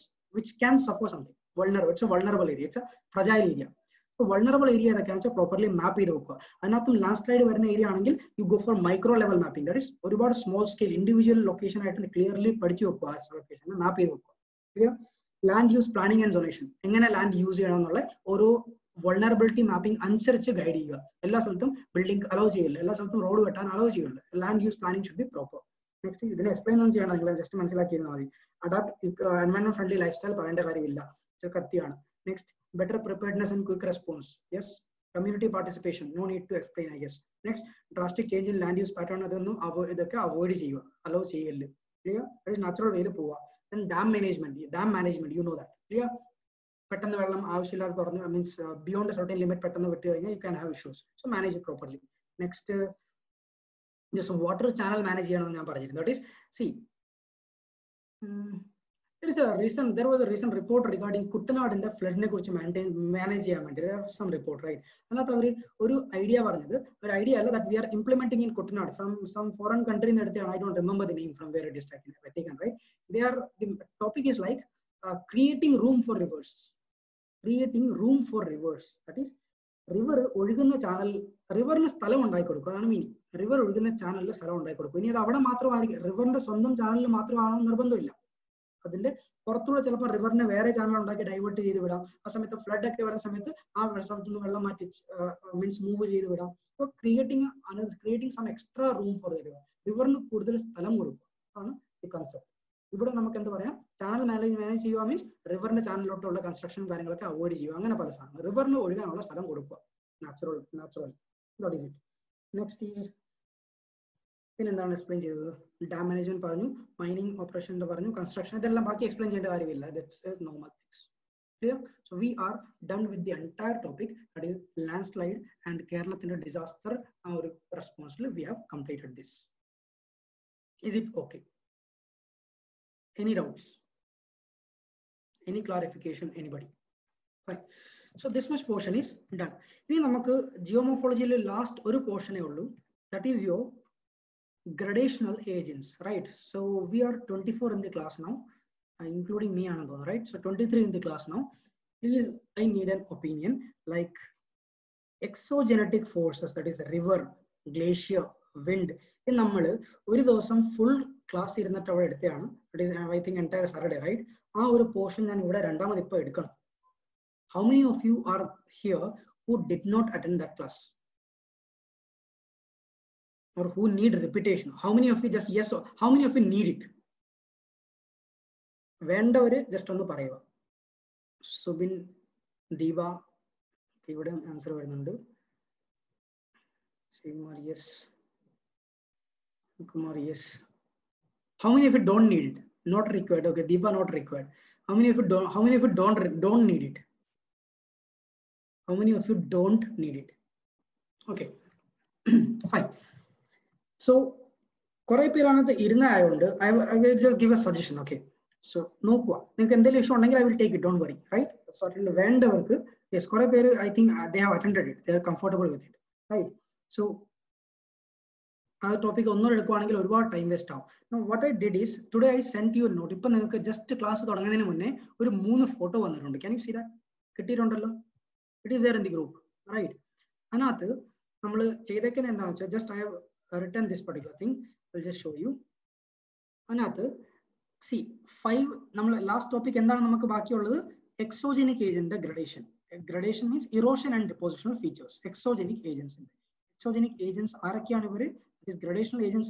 can suffer something. vulnerable. It's a vulnerable area. It's a fragile area. So vulnerable area ഏതൊക്കെയാണെന്ന് വെച്ചാൽ properly map ചെയ്ത് വെക്കുക. അതിനകത്തും landslide വരുന്ന area ആണെങ്കിൽ you go for micro level mapping. That is ഒരുപാട് small scale individual location ആയിട്ട് clearly പഠിച്ചു വെക്കുക. ആ ലൊക്കേഷൻ മാപ്പ് ചെയ്ത് വെക്കുക. Clear? Land use planning and zonation. എങ്ങനെ land use ചെയ്യണം എന്നുള്ള ഓരോ vulnerability mapping അനുസരിച്ച് ഗൈഡ് ചെയ്യുക. എല്ലാ സ്ഥലത്തും ബിൽഡിംഗ് അലോ ചെയ്യില്ല, എല്ലാ സ്ഥലത്തും റോഡ് വെട്ടാൻ അലോ ചെയ്യില്ല. Land use planning should be proper. Next ഇതിനെ എക്സ്പ്ലെയിൻ ഒന്നും ചെയ്യണം, നിങ്ങൾ ജസ്റ്റ് മനസ്സിലാക്കിയിരുന്നാൽ മതി. Adapt environment friendly lifestyle പറയേണ്ട കാര്യമില്ല, കത്തിയാണ്. Next better preparedness and quick response. Yes. Community participation, no need to explain I guess. Next drastic change in land use pattern, അതൊന്നും ഇതൊക്കെ അവോയ്ഡ് ചെയ്യുക, അലോ ചെയ്യല്. ക്ലിയർ? നാച്ചുറൽ വേയിൽ പോവുക. Dam management, you know that. Clear? പെട്ടെന്ന് വെള്ളം ആവശ്യമില്ലാതെ തുറന്ന് മീൻസ് ബിയോണ്ട് സർട്ടൻ ലിമിറ്റ് പെട്ടെന്ന് വിട്ട് കഴിഞ്ഞാൽ you can have issues. So manage it properly. Next just water channel manage ചെയ്യണമെന്ന് ഞാൻ പറഞ്ഞിരുന്നു. That is C there was a recent report regarding കുട്ടനാടിന്റെ ഫ്ലഡിനെ കുറിച്ച് മാനേജ് ചെയ്യാൻ വേണ്ടി സം റിപ്പോർട്ട്, റൈറ്റ്? അതിനകത്ത് അവർ ഒരു ഐഡിയ പറഞ്ഞത്, ഒരു ഐഡിയ അല്ല, that we are implementing in Kuttanad from some foreign country എടുത്താണ്. I don't remember the name from where it is taken, right? They are, the topic is like creating room for rivers. That is river ഒഴുകുന്ന channel, റിവറിന് സ്ഥലം ഉണ്ടാക്കി കൊടുക്കുക, അതാണ് meaning. River ഒഴുകുന്ന ചാനലിൽ സ്ഥലം ഉണ്ടാക്കി കൊടുക്കും. ഇനി അത് അവിടെ മാത്രമായിരിക്കും, റിവറിന്റെ സ്വന്തം ചാനലിൽ മാത്രമാണോ നിർബന്ധമില്ല. അതിന്റെ പുറത്തൂടെ ചിലപ്പോൾ റിവറിനെ വേറെ ചാനൽ ഉണ്ടാക്കി ഡൈവേർട്ട് ചെയ്ത് വിടാം. ആ സമയത്ത് ഫ്ലഡ് ഒക്കെ വരുന്ന സമയത്ത് ആ സ്ഥലത്ത് നിന്ന് വെള്ളം മാറ്റി മീൻസ് മൂവ് ചെയ്ത് വിടാം. So creating some extra room for the river. റിവറിന് കൂടുതൽ സ്ഥലം കൊടുക്കുക, അതാണ് ഈ കൺസെപ്റ്റ്. ഇവിടെ നമുക്ക് എന്ത് പറയാം, ചാനൽ മാനേജ് ചെയ്യുക മീൻസ് റിവറിന്റെ ചാനലിലോട്ടുള്ള കൺസ്ട്രക്ഷനും കാര്യങ്ങളൊക്കെ അവോയ്ഡ് ചെയ്യുക, അങ്ങനെ പല സാധനം. റിവറിന് ഒഴുകാനുള്ള സ്ഥലം കൊടുക്കുക, natural. That is it. Next is പിന്നെന്താണ് എക്സ്പ്ലെയിൻ ചെയ്തത്? ഡാം മാനേജ്മെന്റ് പറഞ്ഞു, മൈനിങ് ഓപ്പറേഷൻ പറഞ്ഞു, കൺസ്ട്രക്ഷൻ, ഇതെല്ലാം ബാക്കി എക്സ്പ്ലെയിൻ ചെയ്യേണ്ട കാര്യമില്ല. That's normal things. Clear? So we are done with the entire topic, that is landslide and Keralathinte disaster response. We have completed this. Is it okay? Any doubts? Any clarification? Anybody? Fine. So this much portion is done. Ini namakku geomorphology le last oru portion e ullu, that is your gradational agents, right? So we are 24 in the class now, including me and Anand, right? So 23 in the class now. Please, I need an opinion like exogenetic forces, that is river, glacier, wind. In നമ്മൾ ഒരു ദിവസം full class ഇരുന്നിട്ട് അവിടെ എടുത്തതാണ്. It is I think entire Saturday, right? ആ ഒരു portion ഞാൻ ഇവിടെ രണ്ടാമത് ഇപ്പോൾ എടുക്കണം. How many of you are here who did not attend that class? Or who need repetition? How many of you just yes or how many of you need it? വേണ്ടവര് just ഒന്ന് പറയുക. സുബിൻ, ദീപ, ഇവിടെ answer വരുന്നുണ്ട്. Sreekumar yes, Kumar yes. How many of you don't need it? Not required. Okay, Deepa not required. How many of you don't need it? How many of you don't need it? Okay. Fine. So kore peranathe irna ayonde I will just give a suggestion. Okay, so nokwa ninge endelu issue undengil I will take it, don't worry, right? So vendavarku yes, kore peru I think they have attended it, they are comfortable with it, right? So ആ topic ഒന്നും എടുക്കുവാണെങ്കിൽ ഒരുപാട് time waste ആവും. What I did is today I send you note. ഇപ്പൊ നിങ്ങൾക്ക് just class തുടങ്ങുന്നതിന് മുന്നേ ഒരു 3 ഫോട്ടോ വന്നിട്ടുണ്ട്. Can you see that? കിട്ടിയിട്ടുണ്ടല്ലോ. It is there in the group, right? അതിനകത്ത് നമ്മൾ ചെയ്തേക്കുന്നത് എന്താണെന്ന് വെച്ചാൽ just I have written this particular thing, I just show you. അതിനകത്ത് സി 5 നമ്മൾ ലാസ്റ്റ് ടോപ്പിക് എന്താണ് നമുക്ക് ബാക്കിയുള്ളത്? എക്സോജനിക് ഏജന്റിന്റെ gradation. Gradation means erosion and depositional features. Exogenic ഏജന്റ്സിന്റെ എക്സോജനിക് ഏജന്റ്സ് ആരൊക്കെയാണ് ഇവര്? These gradational agents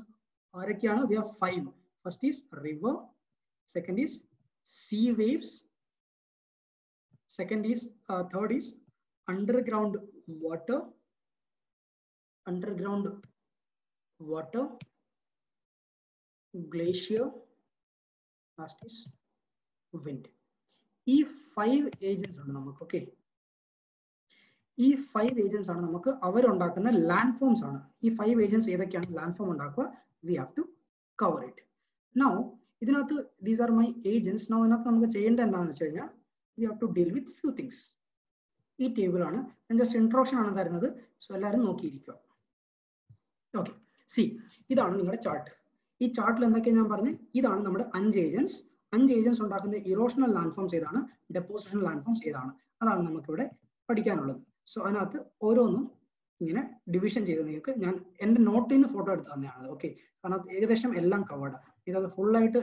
ആരൊക്കെയാണ്? We have 5. First is river, second is sea waves, second is third is underground water, glacier, last is wind. ഈ 5 agents ആണ് നമുക്ക്. Okay, ഈ 5 agents ആണ് നമുക്ക് അവരുണ്ടാക്കുന്ന ലാൻഡ് ഫോംസ് ആണ്. ഈ 5 ഏജൻസ് ഏതൊക്കെയാണ് ലാൻഡ് ഫോം ഉണ്ടാക്കുക? We have to cover it. Now ഇതിനകത്ത് these are my agents. Now ഇതിനകത്ത് നമുക്ക് ചെയ്യേണ്ടത് എന്താണെന്ന് വെച്ച് കഴിഞ്ഞാൽ we have to deal with few things. ഈ ടേബിൾ ആണ്, ഞാൻ ജസ്റ്റ് ഇൻട്രോഡക്ഷൻ ആണ് തരുന്നത്. സോ എല്ലാവരും നോക്കിയിരിക്കുക. ഓക്കെ, സി ഇതാണ് നിങ്ങളുടെ ചാർട്ട്. ഈ ചാർട്ടിൽ എന്തൊക്കെയാണ് ഞാൻ പറഞ്ഞത്? ഇതാണ് നമ്മുടെ 5 ഏജൻസ്. 5 ഏജൻസ് ഉണ്ടാക്കുന്ന ഇറോഷണൽ ലാൻഡ് ഫോംസ് ഏതാണ്, ഡെപ്പോസിഷണൽ ലാൻഡ് ഫോംസ് ഏതാണ്, അതാണ് നമുക്കിവിടെ പഠിക്കാനുള്ളത്. സോ അതിനകത്ത് ഓരോന്നും ഇങ്ങനെ ഡിവിഷൻ ചെയ്ത് നിങ്ങൾക്ക് ഞാൻ എൻ്റെ നോട്ടിൽ നിന്ന് ഫോട്ടോ എടുത്ത് തന്നെയാണ്. ഓക്കെ, കാരണം ഏകദേശം എല്ലാം കവേർഡ്. ഇതത് ഫുൾ ആയിട്ട്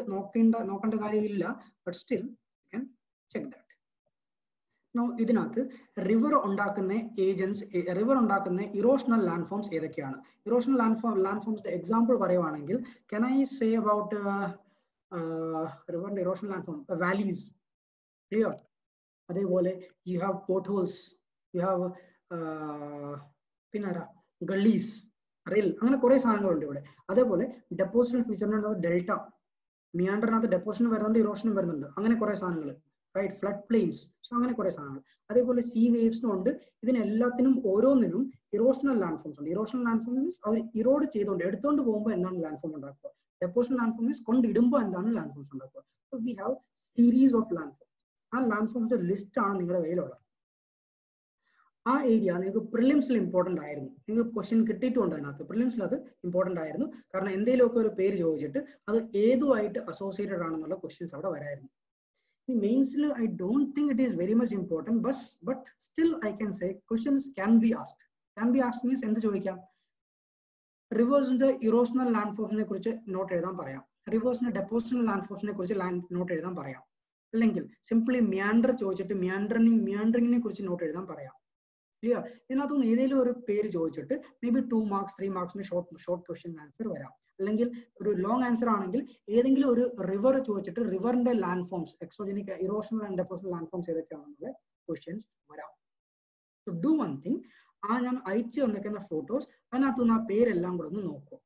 നോക്കേണ്ട കാര്യമില്ല, but still you can check that. ഇതിനകത്ത് റിവർ ഉണ്ടാക്കുന്ന ഏജൻസ്, റിവർ ഉണ്ടാക്കുന്ന ഇറോഷണൽ ലാൻഡ് ഫോംസ് ഏതൊക്കെയാണ്? ഇറോഷണൽ ലാൻഡ് ഫോംസിന്റെ എക്സാമ്പിൾ പറയുവാണെങ്കിൽ കൻ ഐ സേ അബൌട്ട് റിവറിന്റെ erosional landform valleys, clear. അതേപോലെ you have potholes, you have പിന്നെ ഗള്ളീസ്, റിൽ, അങ്ങനെ കുറെ സാധനങ്ങളുണ്ട് ഇവിടെ. അതേപോലെ ഡെപ്പോസിഷൻ ഫീച്ചറിനകത്ത് ഡെൽറ്റ, മിയാൻഡറിനകത്ത് ഡെപ്പോസിഷൻ വരുന്നുണ്ട്, ഇറോഷനും വരുന്നുണ്ട്, അങ്ങനെ കുറെ സാധനങ്ങൾ, റൈറ്റ്, ഫ്ലഡ് പ്ലെയിൻസ്, സോ അങ്ങനെ കുറെ സാധനങ്ങൾ. അതേപോലെ സീ വേവ്സിനും ഉണ്ട്. ഇതിനെല്ലാത്തിനും ഓരോന്നിനും ഇറോഷണൽ ലാൻഡ് ഫോംസ് ഉണ്ട്. ഇറോഷണൽ ലാൻഡ് ഫോം മീൻസ് അവർ ഇറോഡ് ചെയ്തുകൊണ്ട് എടുത്തുകൊണ്ട് പോകുമ്പോൾ എന്താണ് ലാൻഡ് ഫോം ഉണ്ടാക്കുക. ഡെപ്പോസിഷൻ ലാൻഡ് ഫോം മീൻസ് കൊണ്ടിടുമ്പോൾ എന്താണ് ലാൻഡ് ഫോംസ് ഉണ്ടാക്കുക. So we have series of land forms. ആ ലാൻഡ് ഫോംസിന്റെ ലിസ്റ്റ് ആണ് നിങ്ങളുടെ കയ്യിലുള്ളത്. ആ ഏരിയ നിങ്ങൾക്ക് പ്രിലിംസിൽ ഇമ്പോർട്ടന്റ് ആയിരുന്നു, നിങ്ങൾക്ക് ക്വസ്റ്റ്യൻ കിട്ടിയിട്ടുണ്ട് അതിനകത്ത്. പ്രിലിംസിൽ അത് ഇമ്പോർട്ടന്റ് ആയിരുന്നു, കാരണം എന്തെങ്കിലുമൊക്കെ ഒരു പേര് ചോദിച്ചിട്ട് അത് ഏതുമായിട്ട് അസോസിയേറ്റഡ് ആണെന്നുള്ള ക്വസ്റ്റ്യൻസ് അവിടെ വരായിരുന്നു. ഈ മെയിൻസിൽ I don't think it is very much important, but still I can say questions can be asked. Can be asked means എന്ത് ചോദിക്കാം? റിവേഴ്സിന്റെ ഇറോഷണൽ ലാൻഡ് ഫോംസിനെ കുറിച്ച് നോട്ട് എഴുതാൻ പറയാം, റിവേഴ്സിന്റെ ഡെപ്പോസിഷണൽ ലാൻഡ് ഫോംസിനെ കുറിച്ച് നോട്ട് എഴുതാൻ പറയാം, അല്ലെങ്കിൽ സിംപ്ലി മിയാൻഡർ ചോദിച്ചിട്ട് മിയാൻഡറിങ്ങിനെ കുറിച്ച് നോട്ട് എഴുതാൻ പറയാം. ക്ലിയർ? ഇതിനകത്തുനിന്ന് ഏതെങ്കിലും ഒരു പേര് ചോദിച്ചിട്ട് മേ ബി 2 മാർക്സ് 3 മാർക്സിന് ഷോർട്ട് ക്വസ്റ്റ്യൻ ആൻസർ വരാം. അല്ലെങ്കിൽ ഒരു ലോങ് ആൻസർ ആണെങ്കിൽ ഏതെങ്കിലും ഒരു റിവർ ചോദിച്ചിട്ട് റിവറിന്റെ landforms, exogenic, erosional and depositional landforms ഏതൊക്കെയാണെന്നുള്ള ക്വസ്റ്റ്യൻസ് വരാം. സോ ഡു വൺ തിങ്, ഞാൻ അയച്ചു തന്നിരിക്കുന്ന ഫോട്ടോസ് അതിനകത്തുനിന്ന് ആ പേരെല്ലാം കൂടെ ഒന്ന് നോക്കൂ.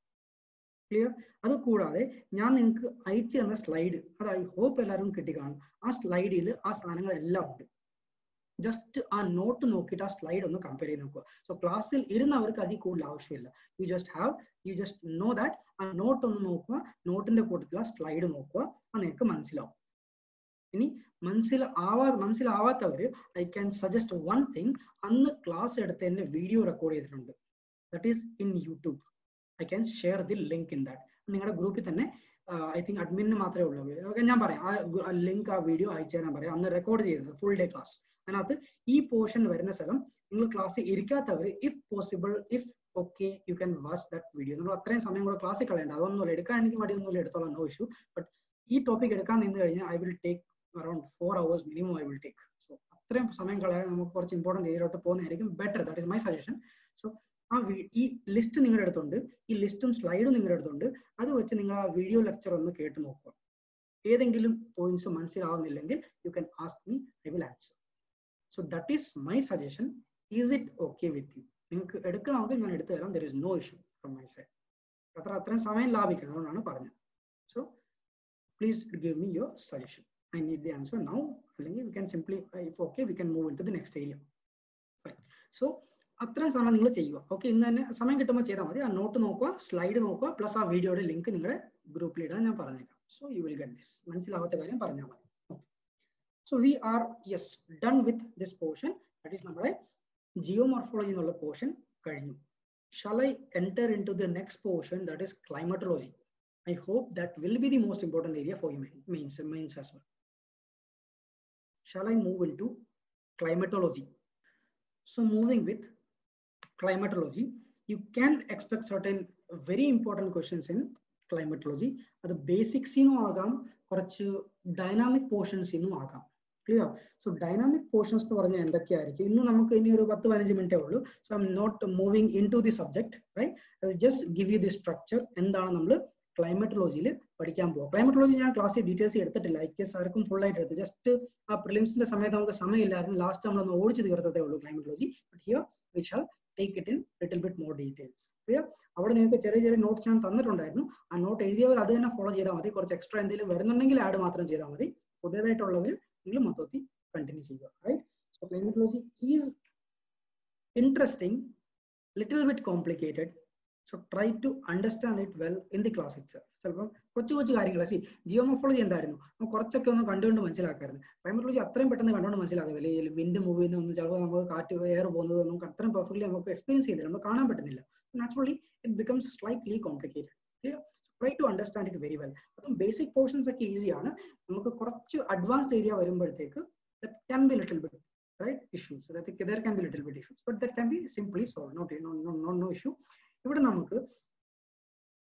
ക്ലിയർ? അത് കൂടാതെ ഞാൻ നിങ്ങൾക്ക് അയച്ചു തന്ന സ്ലൈഡ്, അത് ഐ ഹോപ്പ് എല്ലാവരും കിട്ടിക്കാണും. ആ സ്ലൈഡിൽ ആ സാധനങ്ങളെല്ലാം ഉണ്ട്. ജസ്റ്റ് ആ നോട്ട് നോക്കിയിട്ട് ആ സ്ലൈഡ് ഒന്ന് കമ്പയർ ചെയ്ത് നോക്കുക. സോ ക്ലാസ്സിൽ ഇരുന്നവർക്ക് അതിൽ കൂടുതൽ ആവശ്യമില്ല. You just know that. ആ നോട്ട് ഒന്ന് നോക്കുക, നോട്ടിന്റെ കൂട്ടത്തിൽ ആ സ്ലൈഡ് നോക്കുക, അത് നിങ്ങൾക്ക് മനസ്സിലാവും. ഇനി മനസ്സിലാവാത്തവര് I can suggest one thing. അന്ന് ക്ലാസ് എടുത്ത് തന്നെ വീഡിയോ റെക്കോർഡ് ചെയ്തിട്ടുണ്ട്. That is in YouTube. I can share the link in that. നിങ്ങളുടെ ഗ്രൂപ്പിൽ തന്നെ ഐ തിങ്ക് അഡ്മിന് മാത്രമേ ഉള്ളൂ. ഞാൻ പറയാം, ആ ലിങ്ക്, ആ വീഡിയോ അയച്ചു തരാൻ പറയാം. അന്ന് റെക്കോർഡ് ചെയ്തത് ഫുൾ ഡേ ക്ലാസ്. അതിനകത്ത് ഈ പോർഷൻ വരുന്ന സ്ഥലം നിങ്ങൾ ക്ലാസ്സിൽ ഇരിക്കാത്തവർ if possible, if okay, you can watch that video. നമ്മൾ അത്രയും സമയം കൂടെ ക്ലാസ്സിൽ കളയേണ്ട. അതൊന്നുമില്ല, എടുക്കാൻ എനിക്ക് മടിയൊന്നുമില്ല, എടുത്തോളാം, നോ ഇഷ്യൂ. ബട്ട് ഈ ടോപ്പിക് എടുക്കാൻ നിന്ന് കഴിഞ്ഞാൽ I will take around 4 hours minimum I will take. So അത്രയും സമയം കളയാൻ നമുക്ക് കുറച്ച് ഇമ്പോർട്ടൻറ്റ് ഏരിയയിലോട്ട് പോകുന്നതായിരിക്കും better. That is my suggestion. So ഈ ലിസ്റ്റ് നിങ്ങളുടെ അടുത്തുണ്ട്, ഈ ലിസ്റ്റും സ്ലൈഡും നിങ്ങളുടെ അടുത്തുണ്ട്. അത് വെച്ച് നിങ്ങൾ ആ വീഡിയോ ലെക്ചർ ഒന്ന് കേട്ട് നോക്കുക. ഏതെങ്കിലും പോയിന്റ്സ് മനസ്സിലാവുന്നില്ലെങ്കിൽ you can ask me, I will answer. So that is my suggestion. Is it okay with you? നിങ്ങൾക്ക് എടുക്കണമെങ്കിൽ ഞാൻ എടുത്തു തരാം. There is no issue from my side. അത്രയും സമയം ലാഭിക്കണം, അതുകൊണ്ടാണ് പറഞ്ഞത്. So please give me your suggestion. I need the answer now. അല്ലെങ്കിൽ we can simply, if okay, we can move into the next area. Fine. So അത്രയും സമയം നിങ്ങൾ ചെയ്യുക. Okay, ഇന്ന് തന്നെ സമയം കിട്ടുമ്പോൾ ചെയ്താൽ മതി. ആ നോട്ട് നോക്കുക, സ്ലൈഡ് നോക്കുക, പ്ലസ് ആ വീഡിയോയുടെ ലിങ്ക് നിങ്ങളുടെ ഗ്രൂപ്പിൽ ഇടാൻ ഞാൻ പറഞ്ഞേക്കാം. So you will get this. മനസ്സിലാവാത്ത കാര്യം പറഞ്ഞാൽ മതി. So we are done with this portion. That is നമ്മുടെ geomorphology എന്നുള്ള portion കഴിഞ്ഞു. Shall I enter into the next portion, that is climatology? I hope that will be the most important area for you mains as well. Shall I move into climatology? So moving with climatology, you can expect certain very important questions in climatology. അത് basics ഇനും ആകാം, കുറച്ച് dynamic portions ഇന്നും ആകാം. Clear? So dynamic portions എന്ന് പറഞ്ഞാൽ എന്തൊക്കെയായിരിക്കും? ഇന്ന് നമുക്ക് ഇനി ഒരു 10-15 മിനിറ്റേ ഉള്ളൂ. So I am not moving into the subject, right? I just give you the structure. എന്താണ് നമ്മൾ ക്ലൈമറ്റോളജിയിൽ പഠിക്കാൻ പോകുക. ക്ലൈമറ്റോളജി ഞാൻ ക്ലാസ്സിൽ ഡീറ്റെയിൽസ് എടുത്തിട്ടില്ല. ആർക്കും ഫുൾ ആയിട്ട് എടുത്ത് ജസ്റ്റ് ആ പ്രിലിംസിന്റെ സമയത്ത് നമുക്ക് സമയമില്ലായിരുന്നു. ലാസ്റ്റ് നമ്മളൊന്ന് ഓടിച്ച് തീർത്തതേ ഉള്ളൂ climatology. But here we shall take it in little bit more details. Clear? അവിടെ നിങ്ങൾക്ക് ചെറിയ ചെറിയ നോട്ട്സ് ഞാൻ തന്നിട്ടുണ്ടായിരുന്നു. ആ നോട്ട് എഴുതിയവർ അത് തന്നെ ഫോളോ ചെയ്താൽ മതി. കുറച്ച് എക്സ്ട്രാ എന്തെങ്കിലും വരുന്നുണ്ടെങ്കിൽ ആഡ് മാത്രം ചെയ്താൽ മതി. പുതിയതായിട്ടുള്ളവർ നിങ്ങൾ മൊത്തത്തിൽ കണ്ടിന്യൂ ചെയ്യുക. Right? So climatology is interesting, little bit complicated. So try to understand it well in the class itself. ചിലപ്പോൾ കൊച്ചു കാര്യങ്ങൾ ജിയോമോർഫോളജി എന്തായിരുന്നു കുറച്ചൊക്കെ ഒന്ന് കണ്ടുകൊണ്ട് മനസ്സിലാക്കായിരുന്നു. ക്ലൈമറ്റോളജി അത്രയും പെട്ടെന്ന് കണ്ടുകൊണ്ട് മനസ്സിലാക്കുന്നില്ല. ഈ വിൻഡ് മൂവ് ചെയ്യുന്നൊന്നും ചിലപ്പോൾ നമുക്ക് കാറ്റ് എയർ പോകുന്നത് നമുക്ക് അത്രയും പെർഫെക്റ്റ്ലി നമുക്ക് എക്സ്പീരിയൻസ് ചെയ്തില്ല, നമുക്ക് കാണാൻ പറ്റുന്നില്ല. Naturally it becomes slightly complicated. Try to understand it very well. Basic portions are easy. Advanced area that can be a little bit issues. So there can be a little bit issues, but that can be simply solved. No issue.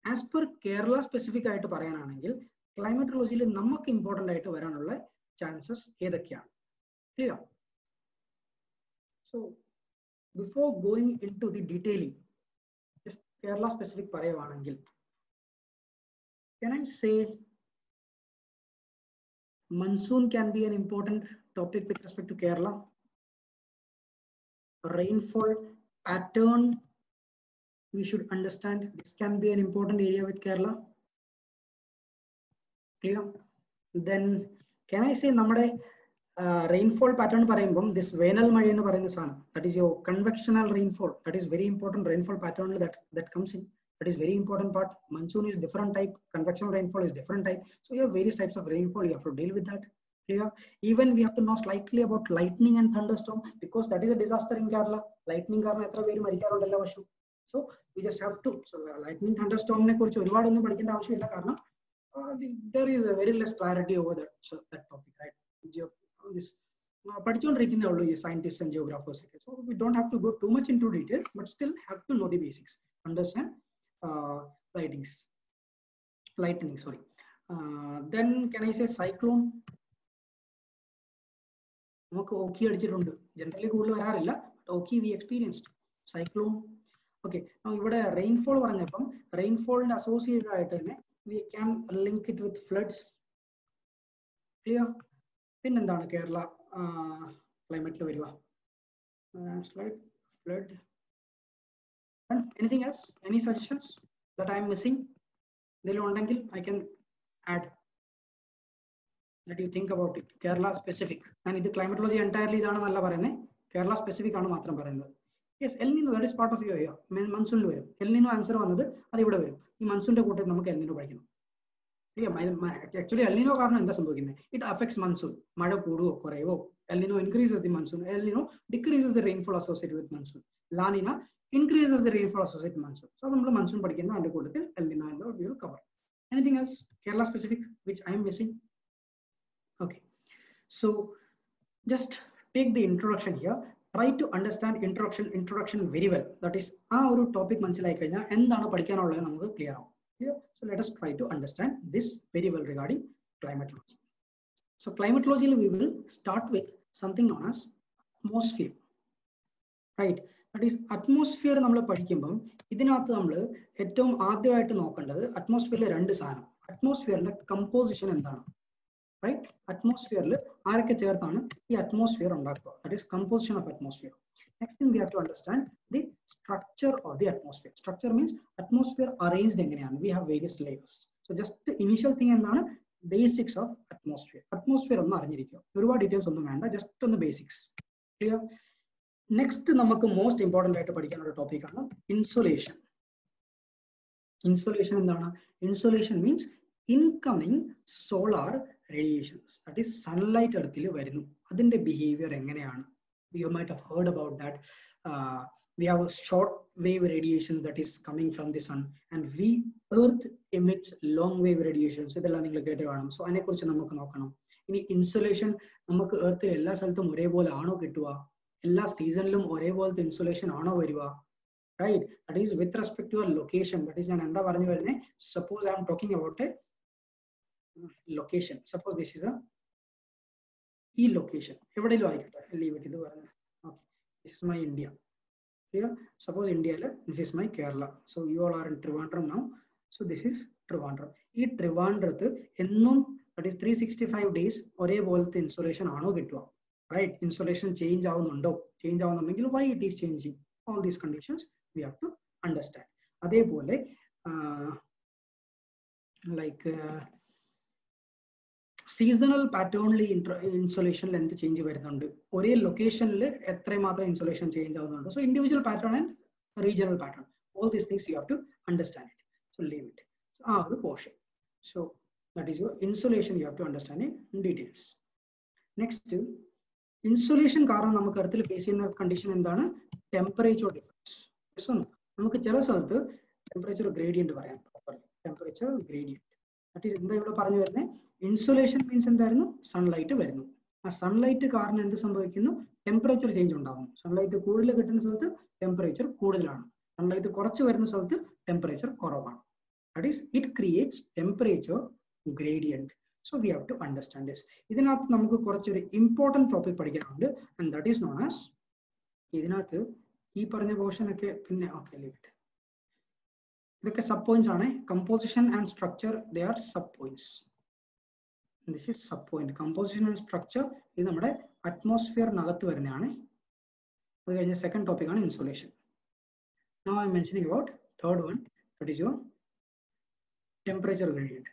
As per Kerala specific climatology is important chances. Clear? So before going into the detailing, just Kerala specific can I say monsoon can be an important topic with respect to Kerala? Rainfall pattern, we should understand this can be an important area with Kerala. Clear? Then can I say namade rainfall pattern this venal maya, that is your convectional rainfall, that is very important rainfall pattern that comes in. That is very important part. Monsoon is different type, convectional rainfall is different type. So you have various types of rainfall, you have to deal with that. Clear? Even we have to know slightly about lightning and thunderstorm, because that is a disaster in Kerala. Lightning so we just have to, so lightning thunderstorm there is a very less clarity over that topic, right? This scientists and geographers, so we don't have to go too much into detail, but still have to know the basics, understand lightning, sorry. Then can I say cyclone? Generally Oki we experienced cyclone. Okay, now rainfall rainfall associated we can link it with floods. Clear? Pin endana Kerala climate slide flood. And anything else? Any suggestions that I am missing? I can add that you think about it. Kerala specific, and the climatology entirely Kerala specific yes, El Nino, that is part of your area. Monsoon El Nino answer monsoon El Nino actually El Nino it affects monsoon. El Nino increases the monsoon. El Nino decreases the rainfall associated with monsoon. La Nina increases the rainfall associated with monsoon. So monsoon El Nino we will cover. Anything else Kerala specific which I am missing? Okay, so just take the introduction here. Try to understand introduction very well. That is our topic clear. So let us try to understand this very well regarding climatology. So climatology we will start with something known as atmosphere, right? That is atmosphere atmosphere composition right? Atmosphere atmosphere that is composition of atmosphere. Next thing we have to understand the structure of the atmosphere. Structure means atmosphere arranged we have various layers. So just the initial thing and basics of atmosphere. Atmosphere details just on the basics. Clear? Next most important topic insolation. Insolation means incoming solar radiations, that is sunlight earthil varunu adinte behavior enganeyanu. You might have heard about that. We have a short wave radiation that is coming from the sun, and earth emits long wave radiations. Idella ningal kette kanam. So ane kurichu namukku nokkanam. Ini insolation namukku earth il ella sthalatthum ore pole aano kittuva, ella season lum ore pole insolation aano varuva, right? That is with respect to a location. That is nan endha paranju varune, suppose I am talking about a location. Suppose this is a location. Leave it. Okay. This is my India. Here, suppose India, this is my Kerala. So you all are in Trivandrum now. So this is Trivandrum. This Trivandrum, that is 365 days, insolation right? Insolation change why it is changing. All these conditions we have to understand. Seasonal pattern insolation length change ore location insolation change. So individual pattern and regional pattern, all these things you have to understand it. So leave it. So portion. So that is your insolation, you have to understand it in details. Next, insolation karanam namakku earthil face cheyna condition endana temperature difference. So namakku chela temperature gradient parayan properly. Temperature gradient. That is എന്താ ഇവിടെ പറഞ്ഞു വരുന്നത്? Insulation means എന്തായിരുന്നു? Sunlight വരുന്നു. ആ sunlight കാരണം എന്ത് സംഭവിക്കുന്നു? ടെമ്പറേച്ചർ ചേഞ്ച് ഉണ്ടാകും. സൺലൈറ്റ് കൂടുതൽ കിട്ടുന്ന സ്ഥലത്ത് ടെമ്പറേച്ചർ കൂടുതലാണ്, സൺലൈറ്റ് കുറച്ച് വരുന്ന സ്ഥലത്ത് ടെമ്പറേച്ചർ കുറവാണ്. That is, it creates temperature gradient. So we have to understand this. ഇതിനകത്ത് നമുക്ക് കുറച്ചൊരു ഇമ്പോർട്ടൻറ്റ് ടോപ്പിക് പഠിക്കാനുണ്ട്, and that is known as, ഇതിനകത്ത് ഈ പറഞ്ഞ പോർഷൻ ഒക്കെ പിന്നെ ഓക്കെ ലീവ് ഇറ്റ്. ഇതൊക്കെ സബ് പോയിന്റ്സ് ആണ്. Composition and structure they are sub points. This is sub point. Composition and structure ഇത് നമ്മുടെ അറ്റ്മോസ്ഫിയറിനകത്ത് വരുന്നതാണ്. അത് കഴിഞ്ഞ സെക്കൻഡ് ടോപ്പിക് ആണ് insulation. Now I am mentioning about third one, that is your temperature gradient.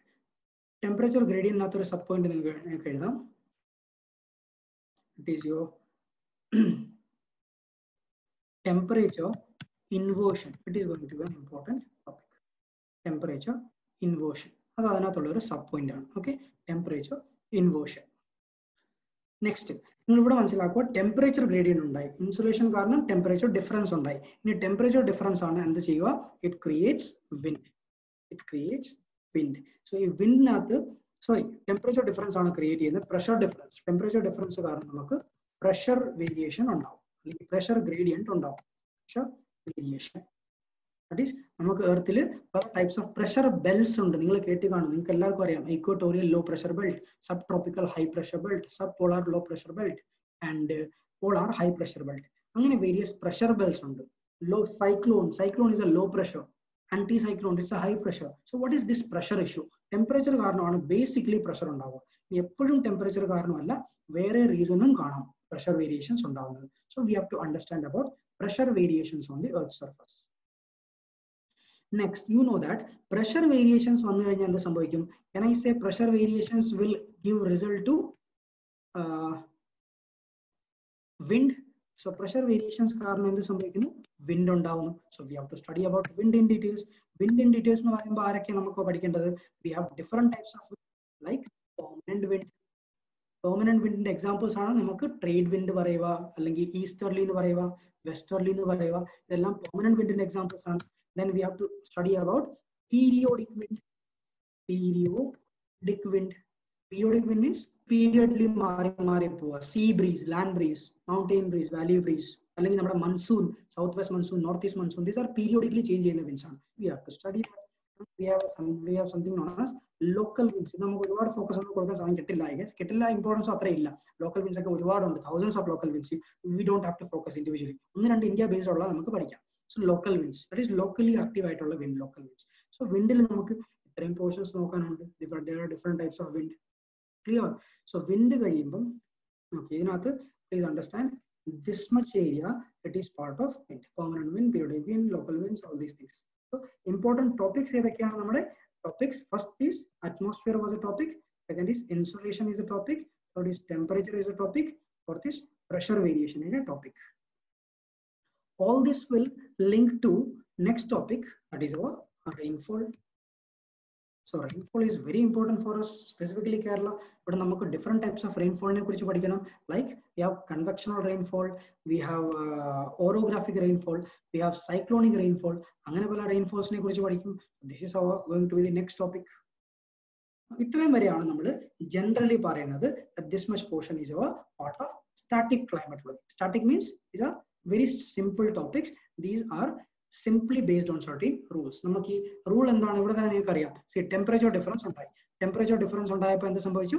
Temperature gradient nathu sub point ningalku ezhudam. It is your temperature inversion. It is going to be an important topic. Temperature inversion adu adanathulla oru sub point aanu. Okay, temperature inversion. Next, നിങ്ങൾ ഇവിടെ മനസ്സിലാക്കുക, temperature gradient ഉണ്ടായി, insulation കാരണം temperature difference ഉണ്ടായി. ഇനി temperature difference ആണ് എന്ത് ചെയ്യുക? It creates wind. It creates wind. So ഈ വിൻഡിനകത്ത് ടെമ്പറേച്ചർ ഡിഫറൻസ് ആണ് ക്രിയേറ്റ് ചെയ്യുന്നത്. പ്രഷർ ഡിഫറൻസ്, ടെമ്പറേച്ചർ ഡിഫറൻസ് കാരണം നമുക്ക് പ്രഷർ വേരിയേഷൻ ഉണ്ടാവും, അല്ലെങ്കിൽ പ്രഷർ ഗ്രേഡിയന്റ് ഉണ്ടാവും. Pressure variation. ദാറ്റ് ഈസ് നമുക്ക് എർത്തിൽ പല ടൈപ്സ് ഓഫ് പ്രഷർ ബെൽറ്റ്സ് ഉണ്ട്. നിങ്ങൾ കേട്ട് കാണും, നിങ്ങൾക്ക് എല്ലാവർക്കും അറിയാം. Equatorial low pressure belt, subtropical high pressure belt, subpolar low pressure belt and polar high pressure belt. അങ്ങനെ വേരിയസ് പ്രഷർ ബെൽറ്റ്സ് ഉണ്ട്. Low cyclone, cyclone is a low pressure. Anticyclone is a high pressure. So what is this pressure issue? Temperature കാരണമാണ് basically pressure ഉണ്ടാവുക. എപ്പോഴും temperature കാരണമല്ല, വേറെ റീസണും കാണാം pressure variations ഉണ്ടാവുന്നത്. So we have to understand about pressure variations on the earth surface. Next, you know that pressure variations വന്നു കഴിഞ്ഞാൽ എന്ത് സംഭവിക്കും? Can I say pressure variations will give result to wind? So pressure variations കാരണം എന്ത് സംഭവിക്കുന്നു? Wind ഉണ്ടാവുന്നു. So we have to study about wind in details. Wind in details എന്ന് പറയുമ്പോൾ ആരൊക്കെ നമുക്ക് പഠിക്കേണ്ടത്? We have different types of wind, like permanent wind. Permanent വിൻഡിന്റെ എക്സാമ്പിൾസ് ആണ് നമുക്ക് ട്രേഡ് വിൻഡ് പറയുക, അല്ലെങ്കിൽ ഈസ്റ്റർലി എന്ന് പറയുക, വെസ്റ്റർലി എന്ന് പറയുക. ഇതെല്ലാം പെർമനന്റ് വിൻഡിന്റെ എക്സാമ്പിൾസ് ആണ്. Then we have to study about periodic wind. Periodic wind. Periodic wind means periodly മാറി പോവുക. Sea breeze, land breeze, mountain breeze, valley breeze, അല്ലെങ്കിൽ നമ്മുടെ monsoon, south west monsoon, north east monsoon. These are periodically change ചെയ്യുന്ന winds ആണ്. We have to study that. We have something known as local winds. ഇത് നമുക്ക് ഒരുപാട് focus ഒന്നും കൊടുക്കാൻ സമയം കിട്ടില്ല. കിട്ടില്ല, ഇമ്പോർട്ടൻസ് അത്ര ഇല്ല. ലോക്കൽ വിൻസ് ഒക്കെ ഒരുപാടുണ്ട്, thousands of local winds. We don't have to focus individually. ഒന്ന് രണ്ട് ഇന്ത്യ ബേസ്ഡ് ഉള്ള നമുക്ക് പഠിക്കാം. So local winds, that is locally active ആയിട്ടുള്ള wind, local winds. So windൽ നമുക്ക് ഇത്രയും portions നോക്കാനുണ്ട്. There are different types of wind. Clear? So wind കഴിയുമ്പോൾ okay, ഇതിനകത്ത് please understand this much area that is part of wind. Permanent wind, periodic wind, local winds, all these things. So important topics ഏതൊക്കെയാണ് നമ്മുടെ topics? First is atmosphere was a topic. Second is insulation is a topic. Third is temperature is a topic. Fourth is pressure variation is a topic. All this will link to next topic, that is our rainfall. So rainfall is very important for us, specifically Kerala. But നമുക്ക് different types of rainfall ne kurichu പഠിക്കണം. Like we have convectional rainfall, we have orographic rainfall, we have cyclonic rainfall. അങ്ങനെ പല rainfalls ne kurichu പഠിക്കും. This is our going to be the next topic. ഇത്രയും വരെയാണ് നമ്മൾ generally പറയുന്നത്. That this much portion is our part of static climatology. Static means these are very simple topics. These are simply based on certain rules. നമുക്ക് ഈ rule എന്താണ് ഇവിടെ തന്നെ നിങ്ങൾക്ക് അറിയാം. See, temperature difference ഉണ്ടായി. Temperature difference ഉണ്ടായപ്പോൾ എന്ത് സംഭവിച്ചു?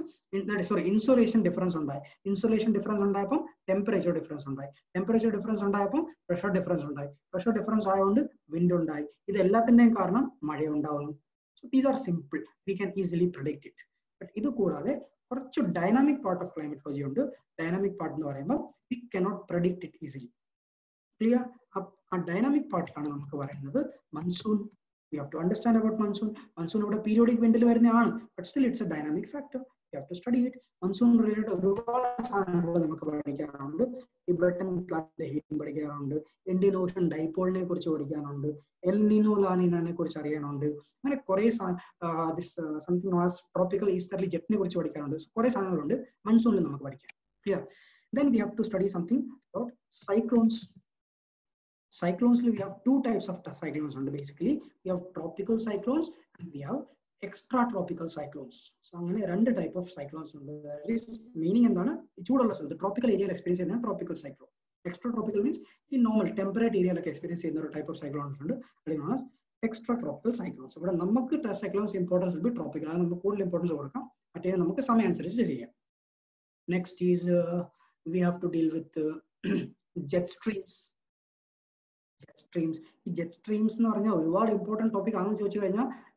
Insolation difference ഉണ്ടായി. Insolation difference ഉണ്ടായപ്പോൾ temperature difference ഉണ്ടായി. Temperature difference ഉണ്ടായപ്പോൾ pressure difference ഉണ്ടായി. Pressure difference ആയതുകൊണ്ട് wind ഉണ്ടായി. ഇതെല്ലാത്തിന്റെയും കാരണം മഴ ഉണ്ടാവുന്നു. So these are simple. We can easily predict it. But ഇത് കൂടാതെ കുറച്ച് ഡൈനാമിക് പാർട്ട് ഓഫ് ക്ലൈമറ്റോളജി ഉണ്ട്. ഡൈനാമിക് പാർട്ട് എന്ന് പറയുമ്പോൾ we cannot predict it easily. Clear? ആ ഡൈനാമിക് പാർട്ടിലാണ് നമുക്ക് പറയുന്നത് monsoon. We have to understand about monsoon. Monsoon ഇവിടെ പീരിയോഡിക് വിൻഡിൽ വരുന്നതാണ്, but still it's a dynamic factor. We have to study it. Monsoon related ഒരുപാട് സാധനങ്ങൾ നമുക്ക് പഠിക്കാനുണ്ട്. ടിബറ്റൻ പ്ലാറ്റിന്റെ ഹീറ്റിംഗ് പഠിക്കാനുണ്ട്, ഇന്ത്യൻ ഓഷൻ ഡൈപോളിനെ കുറിച്ച് പഠിക്കാനുണ്ട്, എൽ നിനോ ലാ നിനോനെ കുറിച്ച് അറിയാനുണ്ട്. അങ്ങനെ കുറെ something known as tropical easterly ജെറ്റിനെ കുറിച്ച് പഠിക്കാനുണ്ട്. കുറെ സാധനങ്ങളുണ്ട് മൺസൂണിൽ നമുക്ക് പഠിക്കാൻ. Clear? Then we have to study something about cyclones. Cyclones, we have two types of cyclones. Basically, we have tropical cyclones and we have extratropical cyclones. So, two type of cyclones. That is meaning in the tropical area experience in tropical cyclone. Extratropical means in normal temperate area like experience in type of cyclone known as extratropical cyclones. So, the cyclones importance will be tropical. Importance some answers. Next is we have to deal with jet streams. Jet streams is a important topic.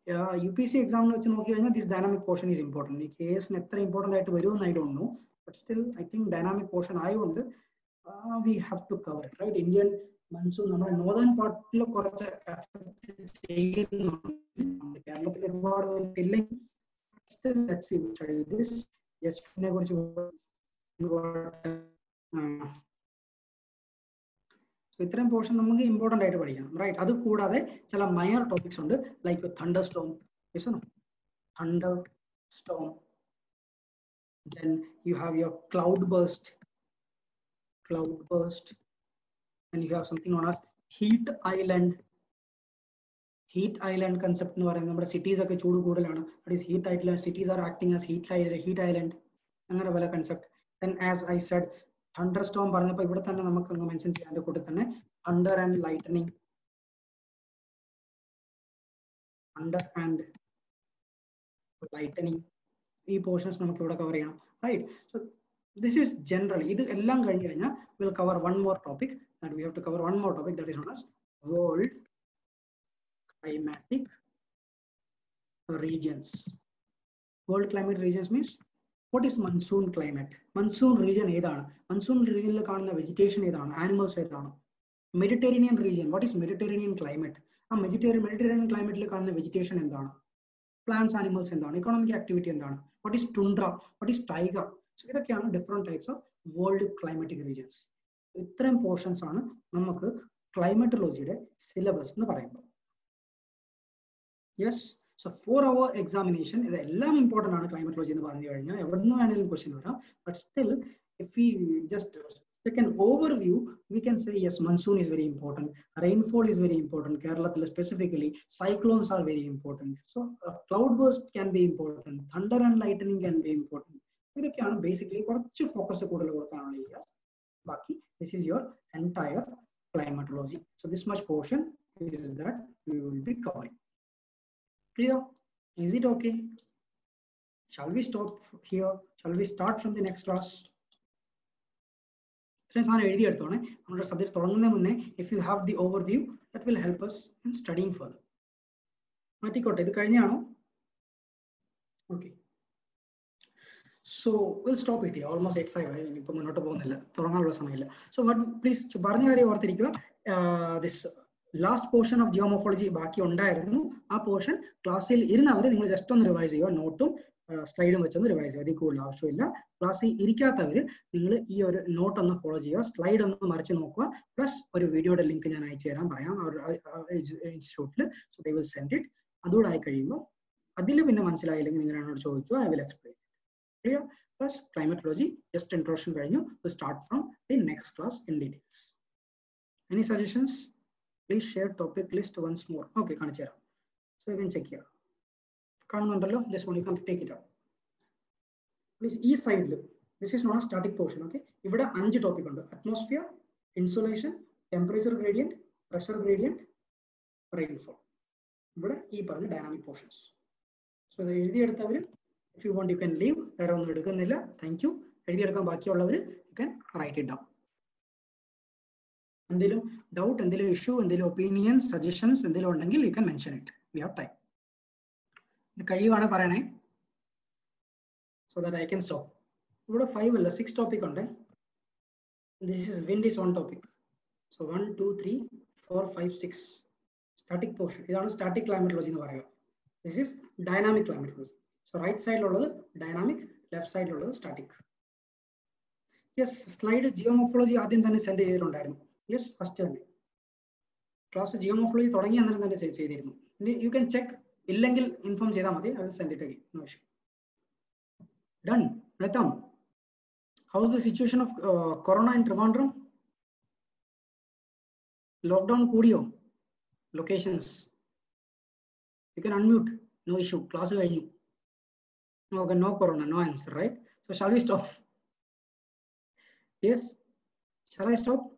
UPC exam this dynamic portion is important. In case important I don't know, but still I think dynamic portion we have to cover it, right? Indian monsoon, northern part still let's see which study this. Yes, so this portion is important, right? That's why minor topics like a thunderstorm. Yes, no? Thunderstorm. Then you have your cloud burst, and you have something known as heat island. Heat island concept cities are that is heat island. Cities are acting as heat island. Another concept. Then, as I said, thunderstorm mention thunder and lightning. Thunder and lightning. These portions cover, right? So this is generally we'll cover one more topic, and we have to cover one more topic that is known as world climatic regions. World climate regions means what is monsoon climate? Monsoon region edana. Monsoon region la kanna vegetation edana, animals edana. Mediterranean region, what is Mediterranean climate? Mediterranean climate la kanna vegetation edana. Plants, animals edana. Economic activity edana. What is tundra? What is taiga? So these are different types of world climatic regions. These portions are climatology syllabus. Yes. So 4-hour examination is important climatology question. But still, if we just take an overview, we can say yes, monsoon is very important, rainfall is very important, Kerala specifically, cyclones are very important. So cloudburst can be important, thunder and lightning can be important. Basically focus. This is your entire climatology. So this much portion is that we will be covering. Clear? Is it okay? Shall we stop here? Shall we start from the next class? If you have the overview, that will help us in studying further. Okay. So we'll stop it here. Almost 8:05. So what? Please, this last portion of geomorphology baki undairunnu aa portion class il irunavare ningal just on revise cheyyuva note slide vechonu revise cheyyuva adikku avashyamilla class il irikkathavaru ningal ee oru note onnu follow cheyyuva slide onnu marichu nokkuva plus oru video ode link njan ayichu tharan parayam institute il so they will send it adoda ayi kazhiyumbo adile pinne manasilayillengi ningal ennodu chodikkuva I will explain clear plus climatology just introduction kazhinju we'll start from the next class in details. Any suggestions? Please share topic list once more. Okay, so you can check here. This one you can take it out. Please, east side. This is not a static portion. Okay, here are 5 topic under atmosphere, insolation, temperature gradient, pressure gradient, rainfall. Here are the dynamic portions. So if you want, you can leave. Thank you. You can write it down. Doubt, issue, opinions, suggestions, you can mention it. We have time. So that I can stop. We have 5 or 6 topic on that. This is wind is one topic. So 1, 2, 3, 4, 5, 6. Static portion. This is static climatology. This is dynamic climatology. So right side dynamic, left side static. Yes, slide geomorphology send it. Yes, first time. Class geomorphology you can check. Inform I will send it again. No issue. Done. Pratham, how's the situation of corona in Trivandrum? Lockdown Kudio. Locations. You can unmute. No issue. Class venue. Okay, no corona, no answer, right? So shall we stop? Yes. Shall I stop?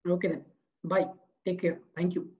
Okay then. Bye. Take care. Thank you.